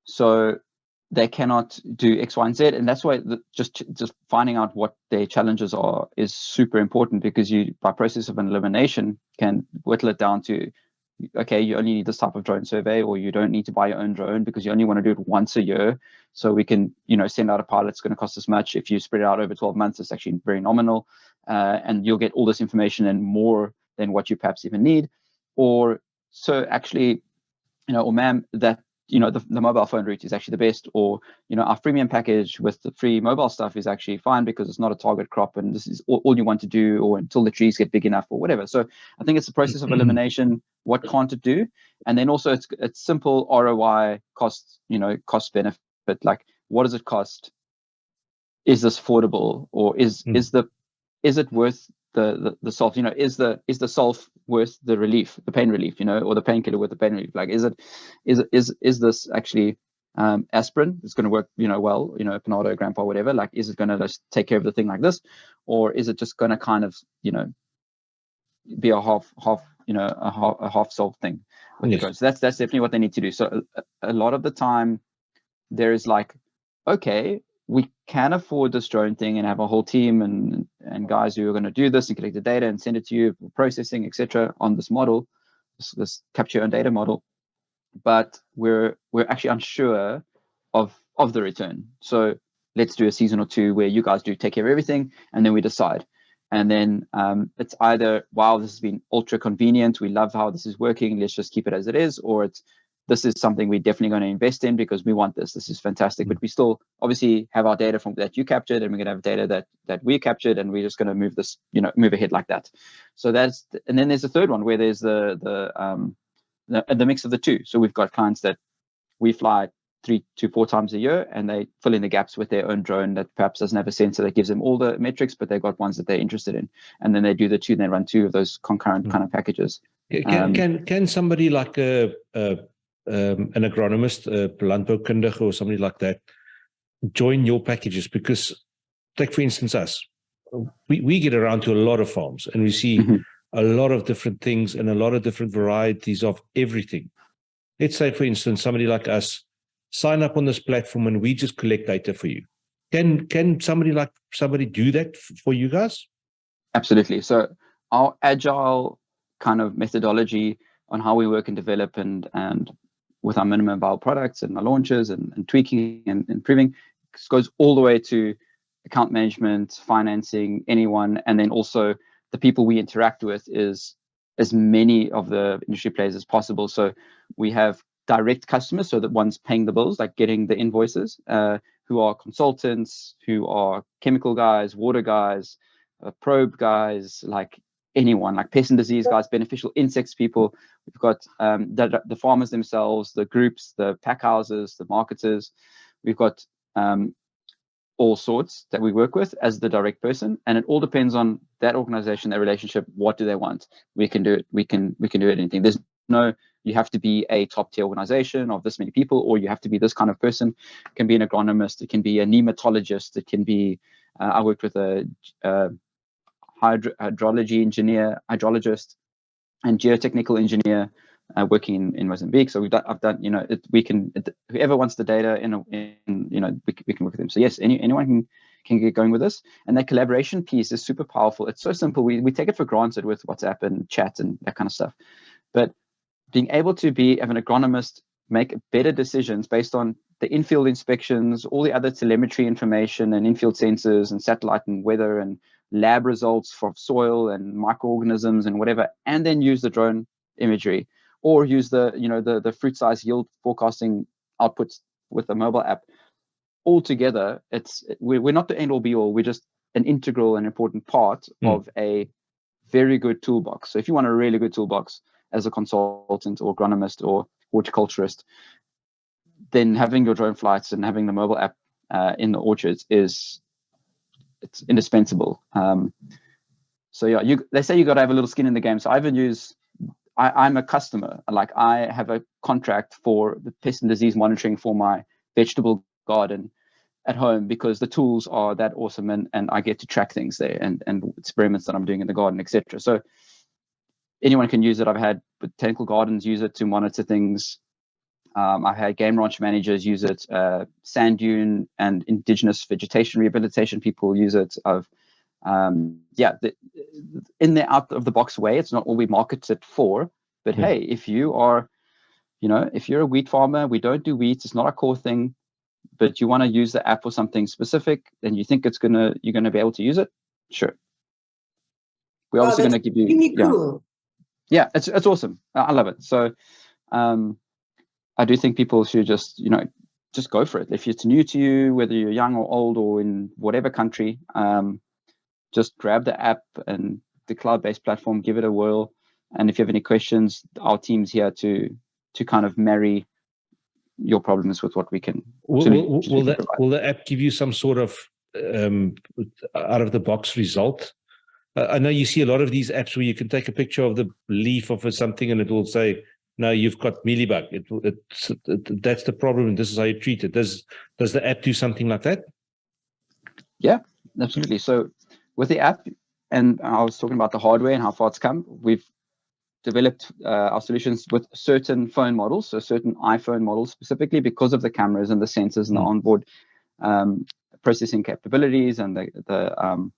So they cannot do X, Y, and Z, and that's why just finding out what their challenges are is super important, because you, by process of elimination, can whittle it down to, okay, you only need this type of drone survey, or you don't need to buy your own drone because you only want to do it once a year. So we can, send out a pilot. It's going to cost this much. If you spread it out over 12 months, it's actually very nominal, and you'll get all this information and more than what you perhaps even need. Or so actually, or ma'am, that the mobile phone route is actually the best, or our freemium package with the free mobile stuff is actually fine because it's not a target crop and this is all you want to do, or until the trees get big enough or whatever. So I think it's a process of elimination. What can't it do? And then also it's simple ROI, cost benefit. Like, what does it cost? Is this affordable, or is it worth the sulf? Is the sulf worth the relief, the pain relief, or the painkiller worth the pain relief? Like, is this actually aspirin? It's going to work, well, Panado, Grandpa, whatever. Like, is it going to just take care of the thing like this, or is it just going to kind of, be a half solved thing? Yes. So that's definitely what they need to do. So a lot of the time, there is like, okay, we can afford this drone thing and have a whole team and guys who are going to do this and collect the data and send it to you for processing, etc. on this model, this capture your own data model. But we're actually unsure of the return. So let's do a season or two where you guys do take care of everything, and then we decide. And then it's either, wow, this has been ultra convenient, we love how this is working, let's just keep it as it is, or this is something we're definitely going to invest in because we want this. This is fantastic. But we still obviously have our data from that you captured, and we're going to have data that we captured, and we're just going to move this, move ahead like that. So and then there's a third one where there's the mix of the two. So we've got clients that we fly 3 to 4 times a year, and they fill in the gaps with their own drone that perhaps doesn't have a sensor that gives them all the metrics, but they've got ones that they're interested in, and then they do the two, and they run 2 of those concurrent kind of packages. Can somebody like an agronomist, a landbouwkundige or somebody like that join your packages? Because, like for instance, us, we get around to a lot of farms and we see a lot of different things and a lot of different varieties of everything. Let's say, for instance, somebody like us sign up on this platform and we just collect data for you. Can somebody do that for you guys? Absolutely. So our agile kind of methodology on how we work and develop and with our minimum viable products and our launches and tweaking and improving goes all the way to account management, financing, anyone, and then also the people we interact with is as many of the industry players as possible. So we have direct customers, so the ones paying the bills, like getting the invoices, who are consultants, who are chemical guys, water guys, probe guys, like anyone, like pest and disease guys, beneficial insects people. We've got the farmers themselves, the groups, the pack houses, the marketers. We've got all sorts that we work with as the direct person, and it all depends on that organization, that relationship. What do they want? We can do it. We can do anything. There's no, you have to be a top tier organization of this many people, or you have to be this kind of person. It can be an agronomist. It can be a nematologist. It can be, I worked with a hydrology engineer, hydrologist, and geotechnical engineer working in Mozambique. So I've done, whoever wants the data we can work with them. So yes, anyone can get going with this. And that collaboration piece is super powerful. It's so simple. We take it for granted with WhatsApp and chat and that kind of stuff. But being able to have an agronomist make better decisions based on the infield inspections, all the other telemetry information and infield sensors and satellite and weather and lab results for soil and microorganisms and whatever, and then use the drone imagery, or use the fruit size yield forecasting outputs with the mobile app. All together, we're not the end all be all. We're just an integral and important part of a very good toolbox. So if you want a really good toolbox as a consultant or agronomist or horticulturist, then having your drone flights and having the mobile app in the orchards is it's indispensable. So yeah, they say you got to have a little skin in the game. So I'm a customer. Like, I have a contract for the pest and disease monitoring for my vegetable garden at home, because the tools are that awesome, and I get to track things there and experiments that I'm doing in the garden, etc. So anyone can use it. I've had botanical gardens use it to monitor things. I've had game ranch managers use it. Sand dune and indigenous vegetation rehabilitation people use it. In the out of the box way, it's not what we market it for. But hey, if you are, if you're a wheat farmer, we don't do wheat, it's not our core thing, but you want to use the app for something specific, and you think you're gonna be able to use it, sure. We're obviously going to give you. Really cool. Yeah, it's awesome. I love it. So, I do think people should just go for it. If it's new to you, whether you're young or old or in whatever country, just grab the app and the cloud-based platform, give it a whirl. And if you have any questions, our team's here to kind of marry your problems with what we can. Will the app give you some sort of out of the box result? I know you see a lot of these apps where you can take a picture of the leaf of something and it will say, no, you've got mealybug. That's the problem, and this is how you treat it. Does the app do something like that? Yeah, absolutely. So with the app, and I was talking about the hardware and how far it's come, we've developed our solutions with certain phone models, so certain iPhone models specifically, because of the cameras and the sensors and the onboard processing capabilities and the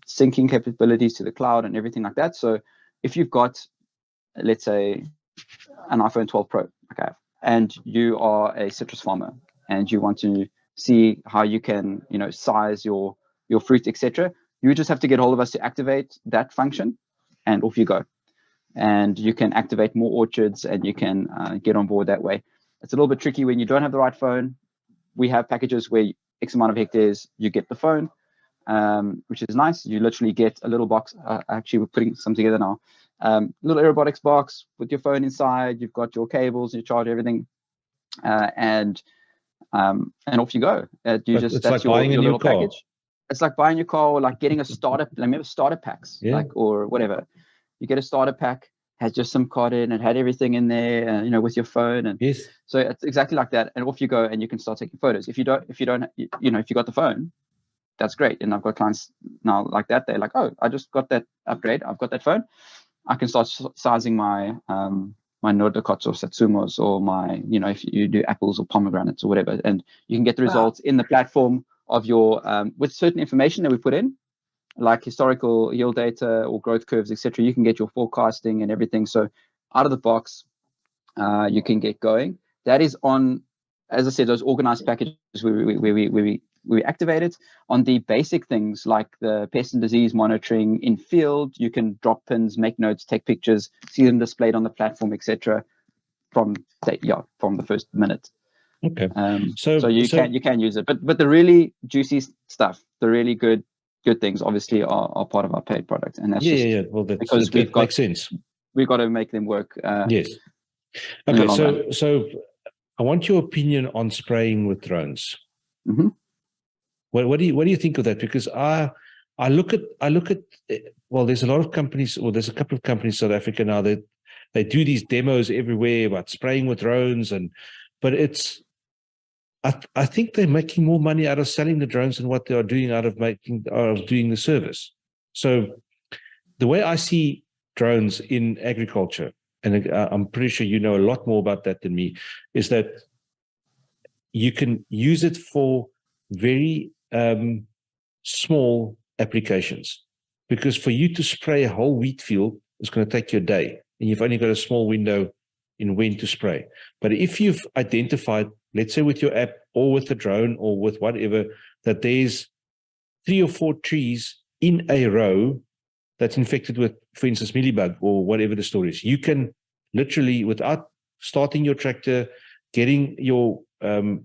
syncing capabilities to the cloud and everything like that. So if you've got, let's say, an iPhone 12 Pro, okay, and you are a citrus farmer and you want to see how you can, size your fruit, etc., you just have to get hold of us to activate that function, and off you go. And you can activate more orchards, and you can get on board that way. It's a little bit tricky when you don't have the right phone. We have packages where X amount of hectares, you get the phone, which is nice. You literally get a little box. Actually, we're putting some together now. Little Aerobotics box with your phone inside. You've got your cables, you charge everything, and off you go. That's like your little package. It's like buying your car, or like getting a starter. Remember starter packs, or whatever. You get a starter pack, has just some card in, it had everything in there, with your phone, and yes. So it's exactly like that. And off you go, and you can start taking photos. If you got the phone, that's great. And I've got clients now like that. They're like, oh, I just got that upgrade. I've got that phone. I can start sizing my my Nordicots or Satsumos, or my, if you do apples or pomegranates or whatever, and you can get the results in the platform of your with certain information that we put in, like historical yield data or growth curves, etc. You can get your forecasting and everything. So out of the box, you can get going. That is on, as I said, those organized packages we activate it. On the basic things like the pest and disease monitoring in field, you can drop pins, make notes, take pictures, see them displayed on the platform, etc. From the first minute. Okay. So you can use it, but the really juicy stuff, the really good things, obviously are part of our paid product, and that's Well, that's because makes sense. We've got to make them work. Yes. Okay. So I want your opinion on spraying with drones. Mm-hmm. What do you think of that? Because I look at well, there's a lot of companies, or there's a couple of companies in South Africa now that they do these demos everywhere about spraying with drones, but it's I think they're making more money out of selling the drones than what they are doing out of doing the service. So the way I see drones in agriculture, and I'm pretty sure you know a lot more about that than me, is that you can use it for very small applications. Because for you to spray a whole wheat field, it's going to take you a day, and you've only got a small window in when to spray. But if you've identified, let's say with your app or with the drone or with whatever, that there's 3 or 4 trees in a row that's infected with, for instance, mealybug or whatever the story is, you can literally, without starting your tractor, getting your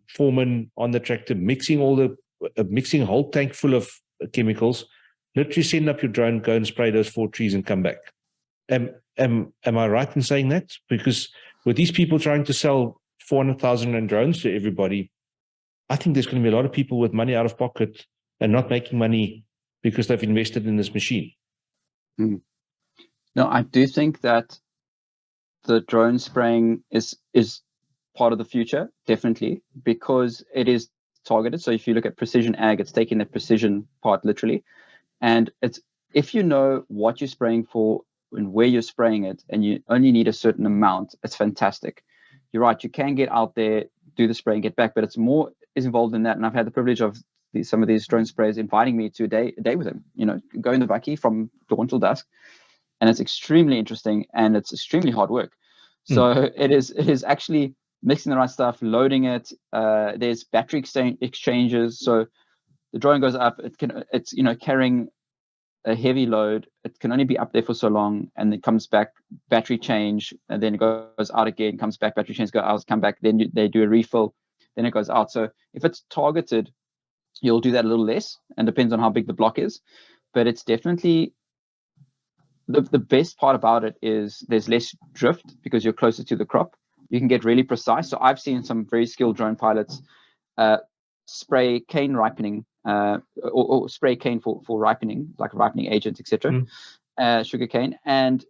foreman on the tractor, mixing a whole tank full of chemicals, literally send up your drone, go and spray those 4 trees and come back. Am I right in saying that? Because with these people trying to sell 400,000 rand drones to everybody, I think there's going to be a lot of people with money out of pocket and not making money because they've invested in this machine. No, I do think that the drone spraying is part of the future, definitely, because it is targeted. So if you look at precision ag, it's taking the precision part literally. And it's, if you know what you're spraying for and where you're spraying it, and you only need a certain amount, it's fantastic. You're right, you can get out there, do the spray and get back, but it's more is involved in that. And I've had the privilege of some of these drone sprayers inviting me to a day with them, go in the bucky from dawn till dusk. And it's extremely interesting and it's extremely hard work. So it is actually mixing the right stuff, loading it. There's battery exchanges. So the drone goes up, it's carrying a heavy load. It can only be up there for so long, and it comes back, battery change, and then it goes out again, comes back, battery change, go out, come back, then they do a refill, then it goes out. So if it's targeted, you'll do that a little less, and depends on how big the block is. But it's definitely the best part about it is there's less drift because you're closer to the crop. You can get really precise. So I've seen some very skilled drone pilots spray cane ripening, or spray cane for ripening, like a ripening agent, etc. Sugar cane, and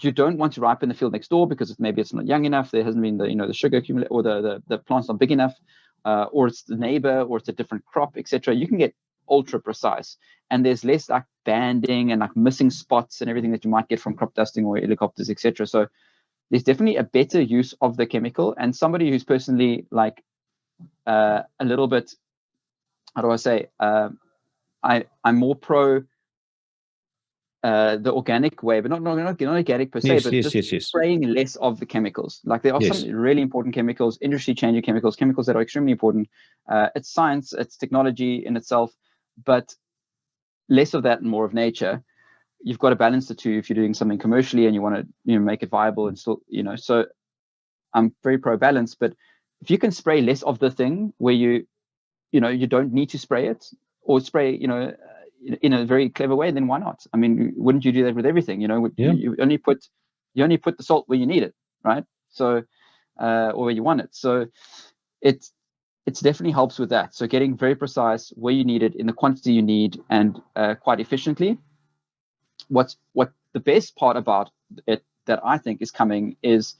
you don't want to ripen the field next door because maybe it's not young enough. There hasn't been the sugar accumulate, or the plant's not big enough, or it's the neighbor, or it's a different crop, etc. You can get ultra precise, and there's less like banding and like missing spots and everything that you might get from crop dusting or helicopters, etc. So there's definitely a better use of the chemical. And somebody who's personally like a little bit, how do I say, I'm more pro the organic way, but not organic per se, but spraying less of the chemicals. Like there are some really important chemicals, industry-changing chemicals that are extremely important. It's science, it's technology in itself, but less of that and more of nature. You've got to balance the two if you're doing something commercially and you want to make it viable and still, so I'm very pro balance. But if you can spray less of the thing where you don't need to spray it, or spray in a very clever way, then why not? I mean, wouldn't you do that with everything? You only put the salt where you need it, right? So or where you want it. So it's definitely helps with that. So getting very precise where you need it in the quantity you need, and quite efficiently. What the best part about it that I think is coming is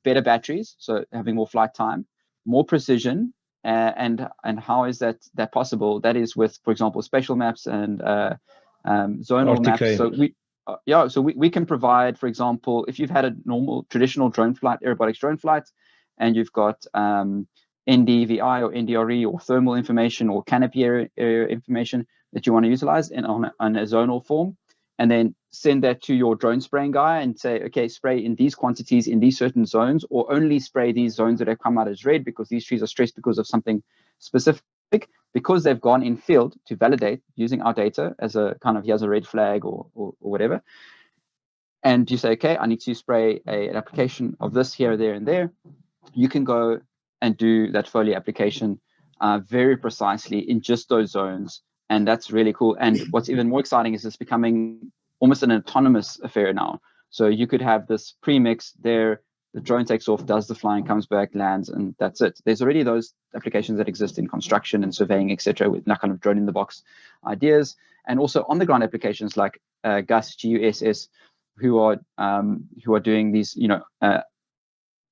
better batteries, so having more flight time, more precision, and how is that possible? That is with, for example, spatial maps and zonal maps. So we can provide, for example, if you've had a normal traditional drone flight, Aerobotics drone flight, and you've got NDVI or NDRE or thermal information or canopy area information that you want to utilize on a zonal form, and then send that to your drone spraying guy and say, okay, spray in these quantities in these certain zones, or only spray these zones that have come out as red because these trees are stressed because of something specific, because they've gone in field to validate using our data as a kind of, here's a red flag or whatever. And you say, okay, I need to spray an application of this here, there, and there. You can go and do that foliar application very precisely in just those zones. And that's really cool. And what's even more exciting is it's becoming almost an autonomous affair now. So you could have this premix there, the drone takes off, does the flying, comes back, lands, and that's it. There's already those applications that exist in construction and surveying, etc., with that kind of drone in the box ideas. And also on the ground applications like GUS, GUSS, who are doing these,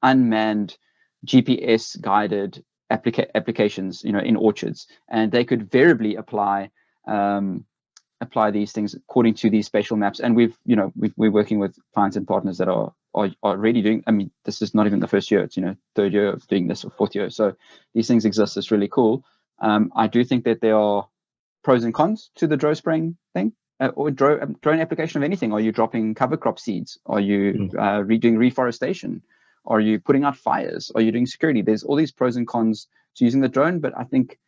unmanned GPS guided applications, in orchards, and they could variably apply these things according to these spatial maps. And we're working with clients and partners that are already doing. I mean, this is not even the first year; it's third year of doing this, or fourth year. So these things exist. It's really cool. I do think that there are pros and cons to the drone spraying thing, or drone application of anything. Are you dropping cover crop seeds? Are you redoing reforestation? Are you putting out fires? Are you doing security? There's all these pros and cons to using the drone, but I think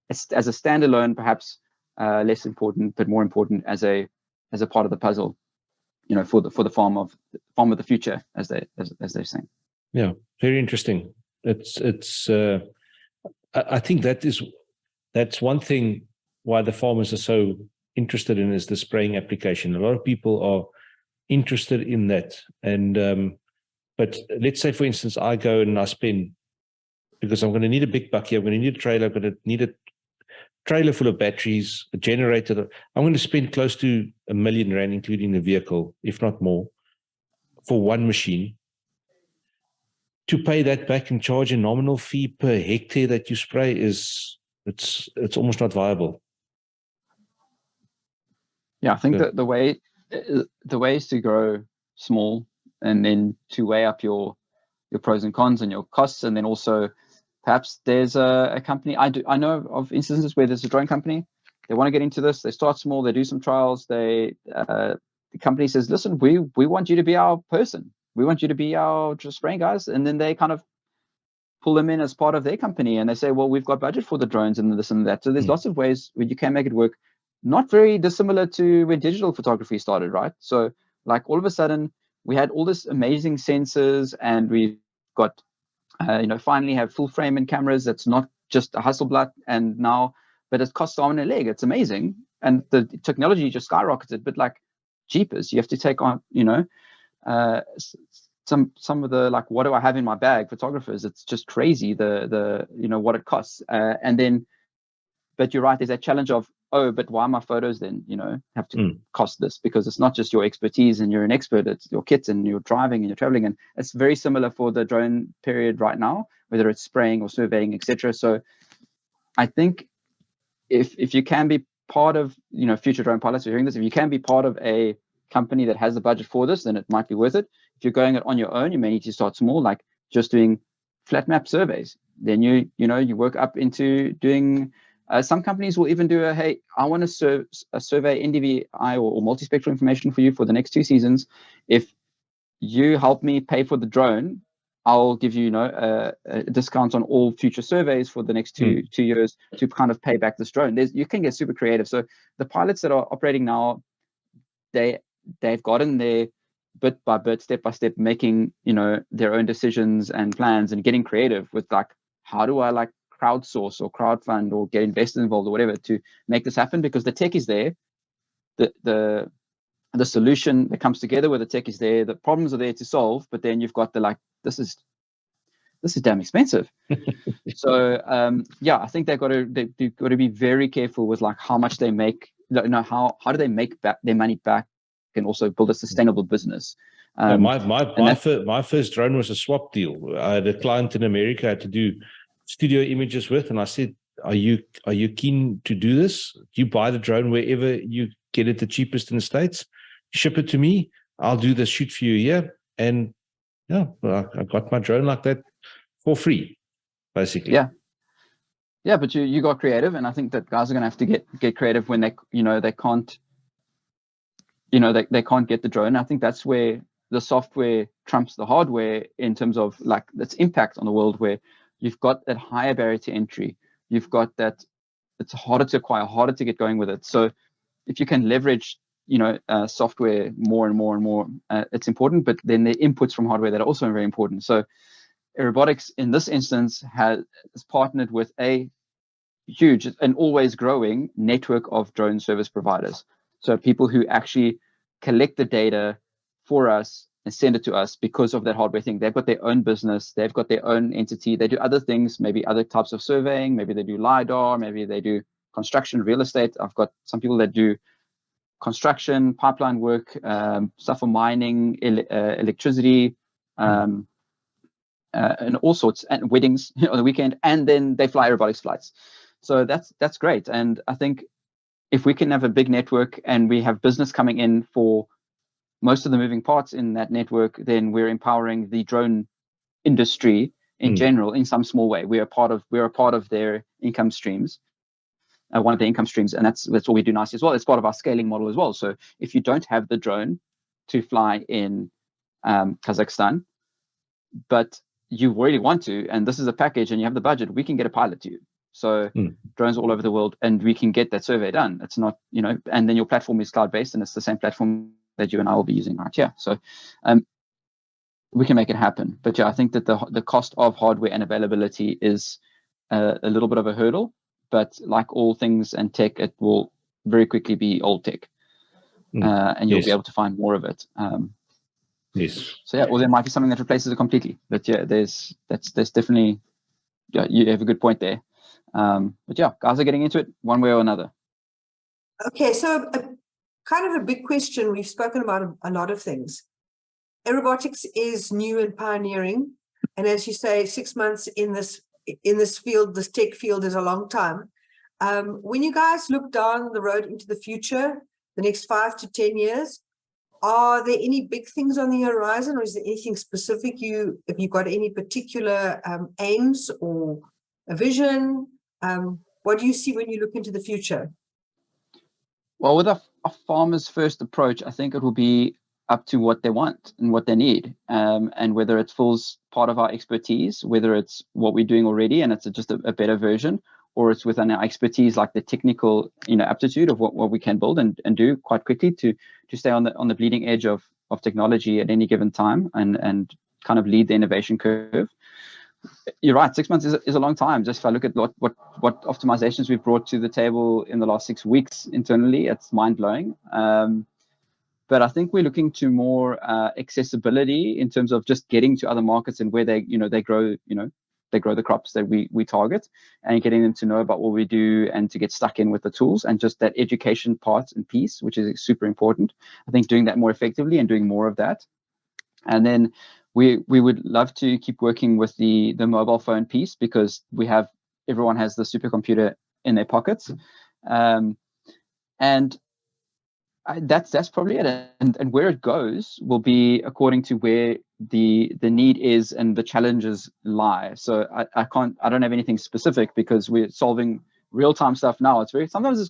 as a standalone, perhaps less important, but more important as a part of the puzzle, for the farm of the future, as they're saying. Yeah, very interesting. It's I think that's one thing why the farmers are so interested in is the spraying application. A lot of people are interested in that, and but let's say, for instance, I go and I spend, because I'm going to need a big bucket, I'm going to need a trailer, I'm going to need a trailer full of batteries, a generator. I'm going to spend close to R1 million, including the vehicle, if not more, for one machine. To pay that back and charge a nominal fee per hectare that you spray it's almost not viable. Yeah, I think that the way is to grow small, and then to weigh up your pros and cons and your costs, and then also perhaps there's a company. I know of instances where there's a drone company. They want to get into this. They start small. They do some trials. The company says, "Listen, we want you to be our person. We want you to be our just spraying guys." And then they kind of pull them in as part of their company, and they say, "Well, we've got budget for the drones and this and that." So there's lots of ways where you can make it work. Not very dissimilar to when digital photography started, right? So like all of a sudden we had all this amazing sensors, and we've got finally have full frame and cameras. That's not just a Hasselblad, and now, but it costs arm and a leg. It's amazing, and the technology just skyrocketed. But like, jeepers, you have to take on some of the, like, what do I have in my bag? Photographers, it's just crazy the what it costs, and then. But you're right. There's that challenge of, but why my photos then, have to cost this? Because it's not just your expertise and you're an expert. It's your kit and you're driving and you're traveling. And it's very similar for the drone period right now, whether it's spraying or surveying, etc. So I think if you can be part of, future drone pilots are hearing this, if you can be part of a company that has the budget for this, then it might be worth it. If you're going it on your own, you may need to start small, like just doing flat map surveys. Then you work up into doing. Some companies will even do I want to survey NDVI or multispectral information for you for the next 2 seasons. If you help me pay for the drone, I'll give you, a discount on all future surveys for the next two years to kind of pay back this drone. You can get super creative. So the pilots that are operating now, they've gotten there bit by bit, step by step, making, their own decisions and plans and getting creative with, like, how do I crowdsource or crowdfund or get investors involved or whatever to make this happen, because the tech is there, the solution that comes together with the tech is there, the problems are there to solve, but then you've got this is damn expensive. So I think they've got to be very careful with how much they make, how do they make back their money back, and also build a sustainable business. My first drone was a swap deal. I had a client in America I had to do studio images with, and I said, are you keen to do this? You buy the drone wherever you get it the cheapest in the States, ship it to me, I'll do the shoot for you here. And I got my drone like that for free, basically. Yeah, but you got creative, and I think that guys are gonna have to get creative when they can't they can't get the drone. I think that's where the software trumps the hardware in terms of its impact on the world, where you've got that higher barrier to entry. You've got that it's harder to acquire, harder to get going with it. So if you can leverage, software more and more and more, it's important. But then the inputs from hardware that are also very important. So Aerobotics in this instance has partnered with a huge and always growing network of drone service providers. So people who actually collect the data for us and send it to us because of that hardware thing. They've got their own business. They've got their own entity. They do other things, maybe other types of surveying. Maybe they do LiDAR. Maybe they do construction, real estate. I've got some people that do construction, pipeline work, stuff for mining, electricity, and all sorts, and weddings on the weekend. And then they fly Aerobotics flights. So that's great. And I think if we can have a big network and we have business coming in for most of the moving parts in that network, then we're empowering the drone industry in general in some small way. We're a part of their income streams, one of the income streams, and that's what we do nicely as well. It's part of our scaling model as well. So if you don't have the drone to fly in Kazakhstan, but you really want to, and this is a package and you have the budget, we can get a pilot to you. So drones all over the world, and we can get that survey done. It's not, and then your platform is cloud-based, and it's the same platform that you and I will be using right here. So we can make it happen. But I think that the cost of hardware and availability is a little bit of a hurdle. But like all things and tech, it will very quickly be old tech, and you'll be able to find more of it. Yes. So or there might be something that replaces it completely. But that's definitely, you have a good point there. But yeah, guys are getting into it one way or another. Okay, so kind of a big question. We've spoken about a lot of things. Aerobotics is new and pioneering, and as you say, 6 months in this field, this tech field, is a long time. When you guys look down the road into the future, the next 5 to 10 years, are there any big things on the horizon, or is there anything specific have you got any particular aims or a vision? What do you see when you look into the future? Well, with a farmer's first approach, I think it will be up to what they want and what they need, and whether it falls part of our expertise, whether it's what we're doing already and it's just a better version, or it's within our expertise, like the technical, aptitude of what we can build and do quite quickly to stay on the bleeding edge of technology at any given time and kind of lead the innovation curve. You're right. 6 months is a long time. Just if I look at what optimizations we've brought to the table in the last 6 weeks internally, it's mind blowing. But I think we're looking to more accessibility in terms of just getting to other markets and where they grow, they grow the crops that we target, and getting them to know about what we do and to get stuck in with the tools, and just that education part and piece, which is super important. I think doing that more effectively and doing more of that. And then we would love to keep working with the mobile phone piece, because everyone has the supercomputer in their pockets. And that's probably it. And where it goes will be according to where the need is and the challenges lie. So I don't have anything specific, because we're solving real-time stuff now.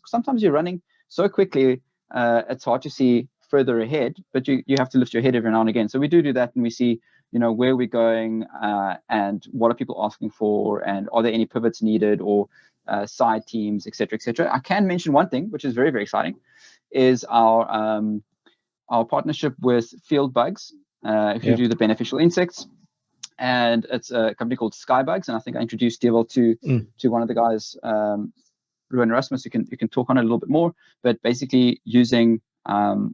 Sometimes you're running so quickly, it's hard to see further ahead, but you have to lift your head every now and again. So we do that, and we see where we're going, and what are people asking for, and are there any pivots needed, or side teams, etc., etc. I can mention one thing which is very, very exciting, is our partnership with Field Bugs, who do the beneficial insects, and it's a company called Skybugs. And I think I introduced Dewald to one of the guys, Ruben Erasmus, who can talk on it a little bit more. But basically using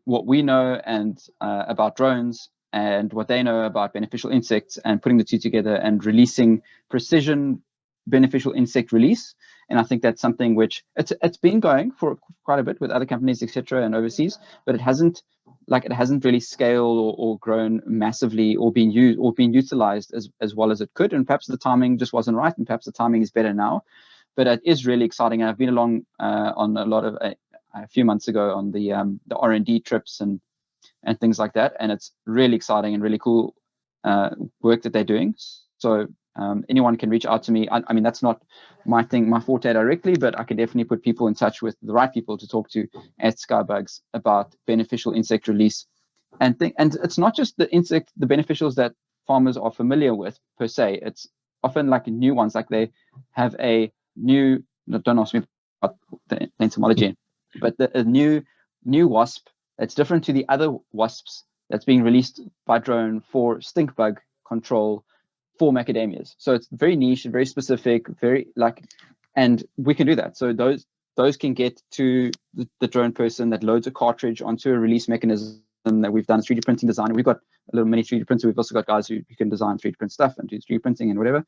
what we know and about drones and what they know about beneficial insects, and putting the two together and releasing precision beneficial insect release. And I think that's something which it's been going for quite a bit with other companies, etc., and overseas, but it hasn't really scaled or grown massively, or been utilized as well as it could. And perhaps the timing just wasn't right, and perhaps the timing is better now. But it is really exciting. And I've been along on a lot of a few months ago on the R&D trips and things like that, and it's really exciting and really cool work that they're doing. So anyone can reach out to me. I mean, that's not my forte directly, but I can definitely put people in touch with the right people to talk to at Skybugs about beneficial insect release. And it's not just the beneficials that farmers are familiar with per se. It's often like new ones, like they have a new, don't ask me about the entomology, but a new wasp that's different to the other wasps that's being released by drone for stink bug control for macadamias. So it's very niche and very specific, and we can do that. So those can get to the drone person that loads a cartridge onto a release mechanism that we've done 3D printing design. We've got a little mini 3D printer. We've also got guys who can design 3D print stuff and do 3D printing and whatever.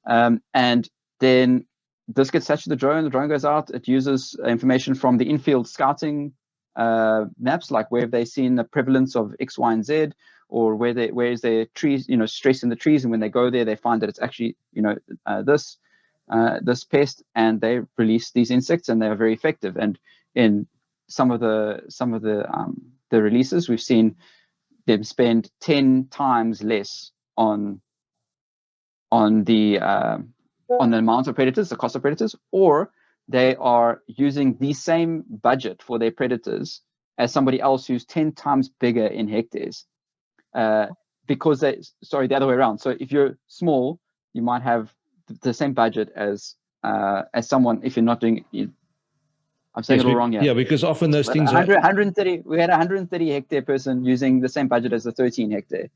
And then this gets attached to the drone. The drone goes out. It uses information from the infield scouting maps, like where have they seen the prevalence of X, Y, and Z, or where is there trees, stress in the trees, and when they go there, they find that it's actually, this pest, and they release these insects, and they are very effective. And in some of the releases, we've seen them spend 10 times less on the amount of predators, the cost of predators, or they are using the same budget for their predators as somebody else who's 10 times bigger in hectares. Because the other way around. So if you're small, you might have the same budget as someone, if you're not doing it. I'm saying it all wrong here. Yeah, because often those things are 130. We had a 130 hectare person using the same budget as a 13 hectare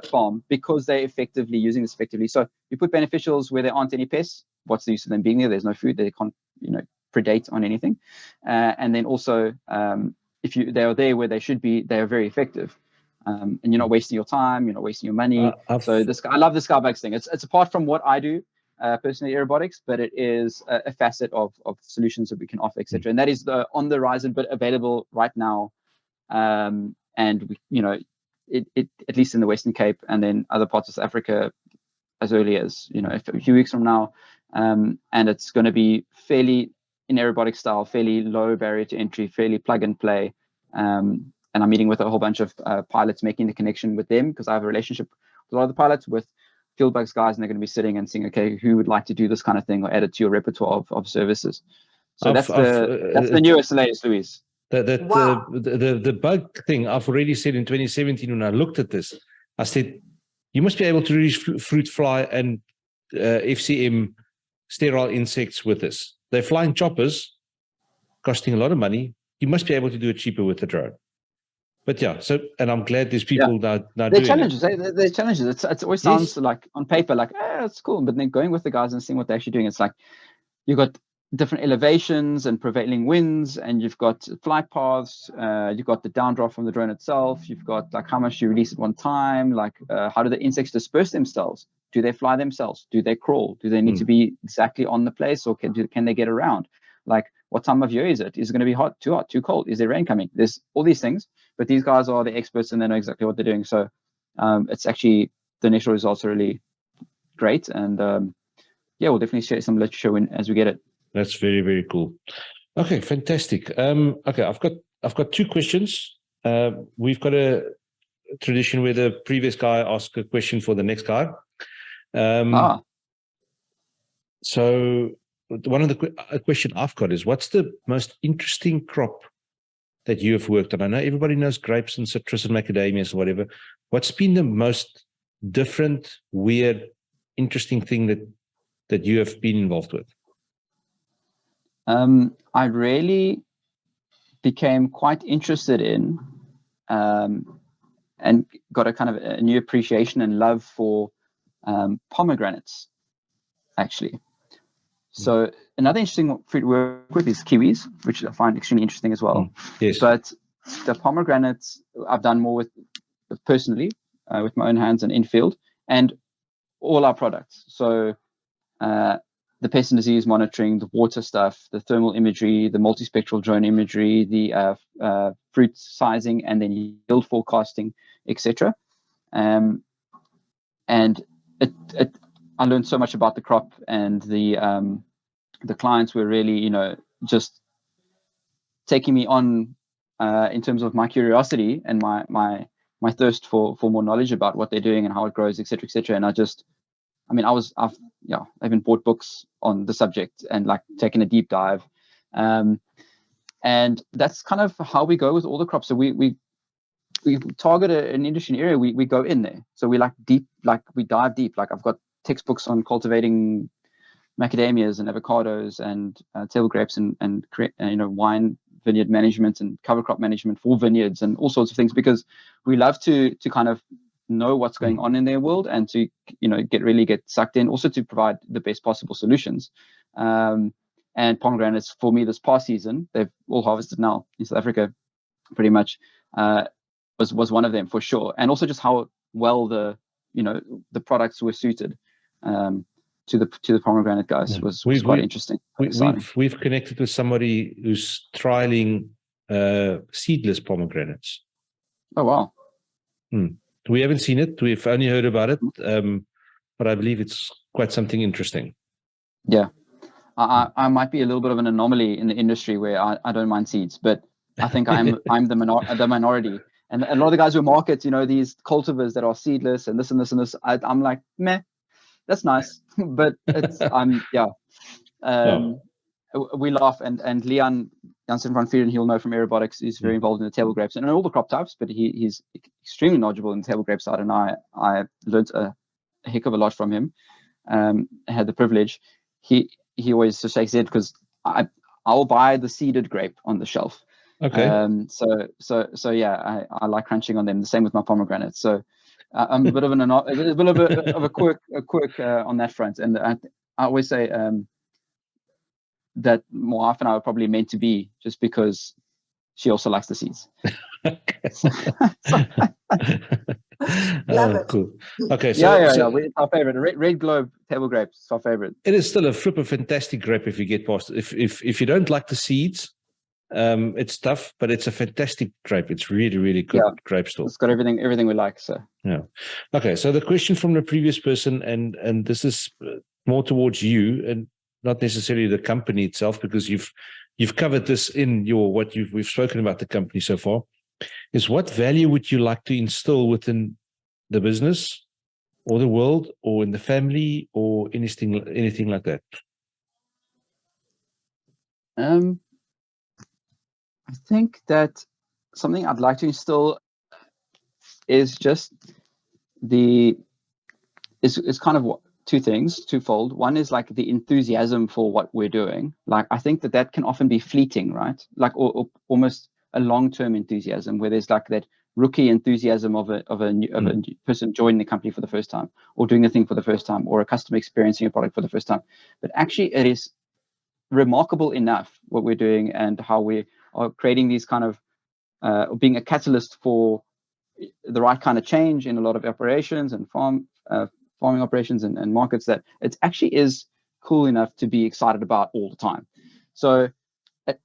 farm, because they're effectively using this effectively. So you put beneficials where there aren't any pests. What's the use of them being there? There's no food. They can't predate on anything. And then also, if they are there where they should be, they are very effective. And you're not wasting your time, you're not wasting your money. I love the Skybugs thing. It's apart from what I do. personally Aerobotics, but it is a facet of solutions that we can offer, etc. And that is on the horizon, but available right now. And we, it at least in the Western Cape and then other parts of South Africa as early as a few weeks from now. And it's going to be fairly in Aerobotics style, fairly low barrier to entry, fairly plug and play. And I'm meeting with a whole bunch of pilots, making the connection with them because I have a relationship with a lot of the pilots with Fieldbugs guys, and they're going to be sitting and saying, okay, who would like to do this kind of thing or add it to your repertoire of services? So that's the newest and latest, Louise. The bug thing, I've already said in 2017 when I looked at this, I said, you must be able to reach fruit fly and FCM sterile insects with this. They're flying choppers, costing a lot of money. You must be able to do it cheaper with the drone. But yeah, and I'm glad there's people now doing challenges. They're challenges. It always sounds like on paper, like, it's cool. But then going with the guys and seeing what they're actually doing, it's like you've got different elevations and prevailing winds, and you've got flight paths, you've got the downdraft from the drone itself, you've got like how much you release at one time, like how do the insects disperse themselves? Do they fly themselves? Do they crawl? Do they need to be exactly on the place, or can they get around? Like, what time of year is it? Is it going to be hot, too cold? Is there rain coming? There's all these things, but these guys are the experts and they know exactly what they're doing. So it's actually, the initial results are really great. And we'll definitely share some literature as we get it. That's very, very cool. Okay, fantastic. Okay, I've got two questions. We've got a tradition where the previous guy asks a question for the next guy. So one of the question I've got is, what's the most interesting crop that you have worked on? I know everybody knows grapes and citrus and macadamias or whatever. What's been the most different, weird, interesting thing that you have been involved with? I really became quite interested in and got a kind of a new appreciation and love for pomegranates, actually. So another interesting fruit we work with is kiwis, which I find extremely interesting as well. Yes. But the pomegranates I've done more with personally, with my own hands and in field, and all our products. So the pest and disease monitoring, the water stuff, the thermal imagery, the multispectral drone imagery, the fruit sizing, and then yield forecasting, etc. And I learned so much about the crop, and the clients were really, just taking me on in terms of my curiosity and my thirst for more knowledge about what they're doing and how it grows, etc., etc. And I've even bought books on the subject and like taken a deep dive, and that's kind of how we go with all the crops. So we target an industry area, we go in there. So we we dive deep. Like I've got textbooks on cultivating macadamias and avocados and table grapes and wine vineyard management and cover crop management for vineyards and all sorts of things, because we love to kind of know what's going on in their world and to get sucked in, also to provide the best possible solutions. And pomegranates, for me, this past season, they've all harvested now in South Africa pretty much, was one of them for sure. And also just how well the products were suited to the pomegranate guys was quite interesting. We've connected with somebody who's trialing seedless pomegranates. Oh wow. We haven't seen it. We've only heard about it, but I believe it's quite something interesting. Yeah, I might be a little bit of an anomaly in the industry where I don't mind seeds, but I think I'm the minority. And a lot of the guys who market, these cultivars that are seedless and this and this and this, I'm like, meh, that's nice, but it's we laugh, and Leon Jansen van Vieren, he'll know from Aerobotics, he's very involved in the table grapes and all the crop types, but he's extremely knowledgeable in the table grape side, and I learned a heck of a lot from him. I had the privilege. He always just shakes his head because I'll buy the seeded grape on the shelf. Okay. So yeah, I like crunching on them. The same with my pomegranates. So I'm a bit of a quirk on that front, and I always say that my wife and I are probably meant to be, just because she also likes the seeds. Love it. Cool. Okay, It's our favorite. Red Globe table grapes. It's our favorite. It is still a fantastic grape if you get past it. If you don't like the seeds, it's tough, but it's a fantastic grape. It's really, really good grape store. It's got everything we like. So yeah. Okay, so the question from the previous person, and this is more towards you, and not necessarily the company itself, because you've covered this in we've spoken about the company so far, is what value would you like to instill within the business or the world or in the family or anything like that? I think that something I'd like to instill is just it's kind of twofold. One is like the enthusiasm for what we're doing. Like, I think that can often be fleeting, right? Like, or almost a long-term enthusiasm where there's like that rookie enthusiasm of a new person joining the company for the first time, or doing the thing for the first time, or a customer experiencing a product for the first time. But actually, it is remarkable enough what we're doing and how we are creating these kind of being a catalyst for the right kind of change in a lot of operations and farming operations and markets, that it actually is cool enough to be excited about all the time. So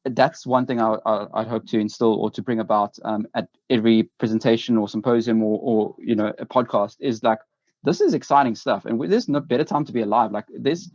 that's one thing I'd hope to instill or to bring about at every presentation or symposium or a podcast, is like, this is exciting stuff, and there's no better time to be alive. Like this,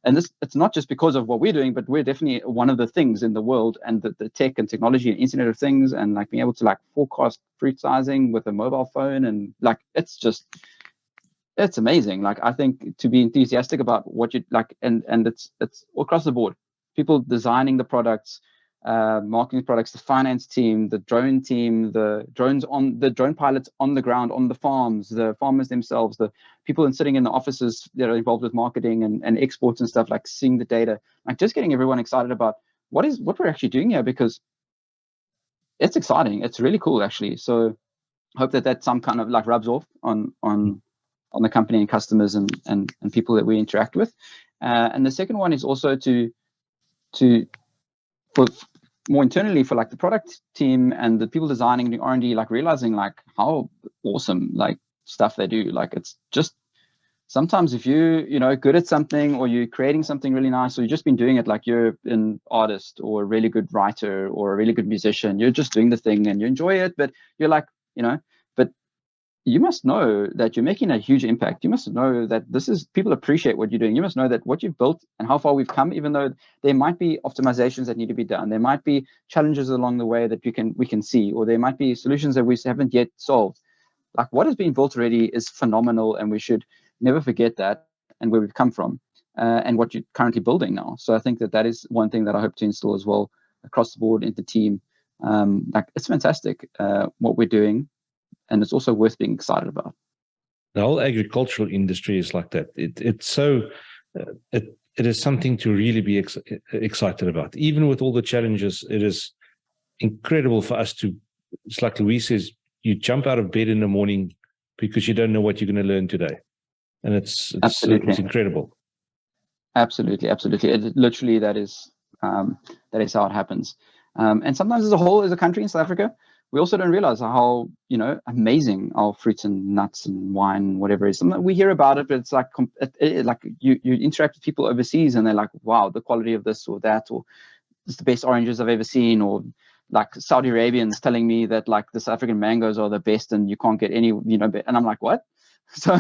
it's not just because of what we're doing, but we're definitely one of the things in the world, and the tech and technology and Internet of Things, and like being able to like forecast fruit sizing with a mobile phone, and like it's amazing. Like, I think to be enthusiastic about what you like, and it's across the board. People designing the products, marketing products, the finance team, the drone team, the drone pilots on the ground, on the farms, the farmers themselves, the people sitting in the offices that are involved with marketing and exports and stuff, like seeing the data, like just getting everyone excited about what we're actually doing here, because it's exciting. It's really cool, actually. So I hope that some kind of like rubs off on the company and customers and people that we interact with. And the second one is also for more internally, for like the product team and the people designing the R&D, like realizing like how awesome like stuff they do. Like, it's just sometimes if you're good at something, or you're creating something really nice, or you've just been doing it, like you're an artist or a really good writer or a really good musician, you're just doing the thing and you enjoy it, but you're like, but you must know that you're making a huge impact. You must know that people appreciate what you're doing. You must know that what you've built and how far we've come, even though there might be optimizations that need to be done, there might be challenges along the way that we can see, or there might be solutions that we haven't yet solved. Like, what has been built already is phenomenal, and we should never forget that and where we've come from, and what you're currently building now. So I think that is one thing that I hope to install as well across the board in the team. Like, it's fantastic what we're doing. And it's also worth being excited about. The whole agricultural industry is like that. It's so it is something to really be excited about. Even with all the challenges, it is incredible for us to. It's like Louise says, you jump out of bed in the morning because you don't know what you're going to learn today, and it's incredible. Absolutely. It literally that is how it happens. And sometimes as a country in South Africa, we also don't realize how amazing our fruits and nuts and wine, whatever it is. We hear about it, but it's like you interact with people overseas, and they're like, "Wow, the quality of this or that, or it's the best oranges I've ever seen," or like Saudi Arabians telling me that like the South African mangoes are the best, and you can't get any, and I'm like, what? So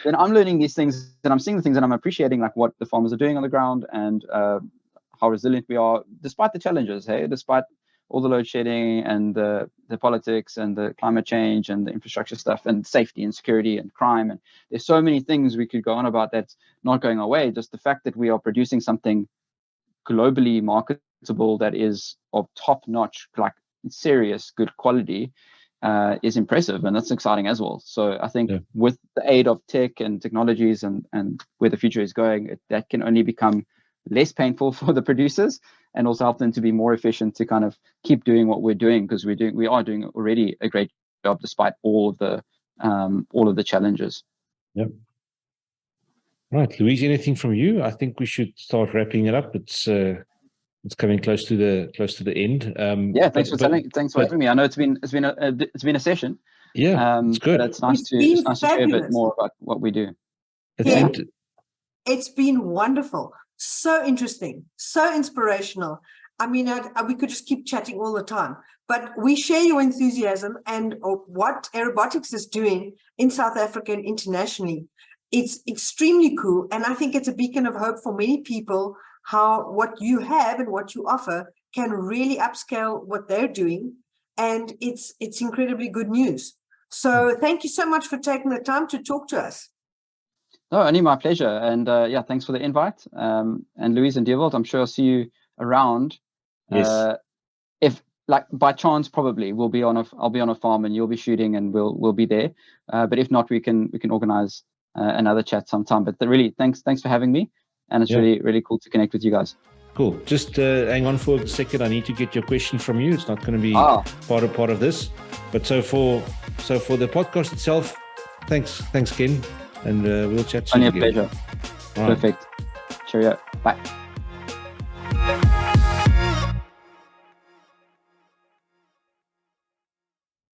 then I'm learning these things, and I'm seeing the things, and I'm appreciating like what the farmers are doing on the ground, and how resilient we are despite the challenges. Despite all the load shedding and the politics and the climate change and the infrastructure stuff and safety and security and crime. And there's so many things we could go on about that's not going our way. Just the fact that we are producing something globally marketable that is of top-notch, like serious, good quality is impressive. And that's exciting as well. So I think with the aid of tech and technologies and where the future is going, that can only become less painful for the producers, and also help them to be more efficient to kind of keep doing what we're doing, because we are doing already a great job despite all of the challenges. Yep. Right, Louise, anything from you? I think we should start wrapping it up. It's coming close to the end. Thanks for having me. I know it's been a session. Yeah, it's good. But it's nice to share a bit more about what we do. It's been wonderful. So interesting, so inspirational. I mean, we could just keep chatting all the time, but we share your enthusiasm and what Aerobotics is doing in South Africa and internationally. It's extremely cool. And I think it's a beacon of hope for many people, how what you have and what you offer can really upscale what they're doing. And it's incredibly good news. So thank you so much for taking the time to talk to us. No, only my pleasure. And thanks for the invite. And Louise and Dewald, I'm sure I'll see you around. Yes. If like by chance, probably I'll be on a farm and you'll be shooting and we'll be there. But if not, we can organize another chat sometime. But really, thanks for having me. And it's really, really cool to connect with you guys. Cool. Just hang on for a second. I need to get your question from you. It's not going to be part of this. But so for the podcast itself, thanks Ken, and we'll chat soon. Only a pleasure. All right. Perfect. Cheerio. Bye.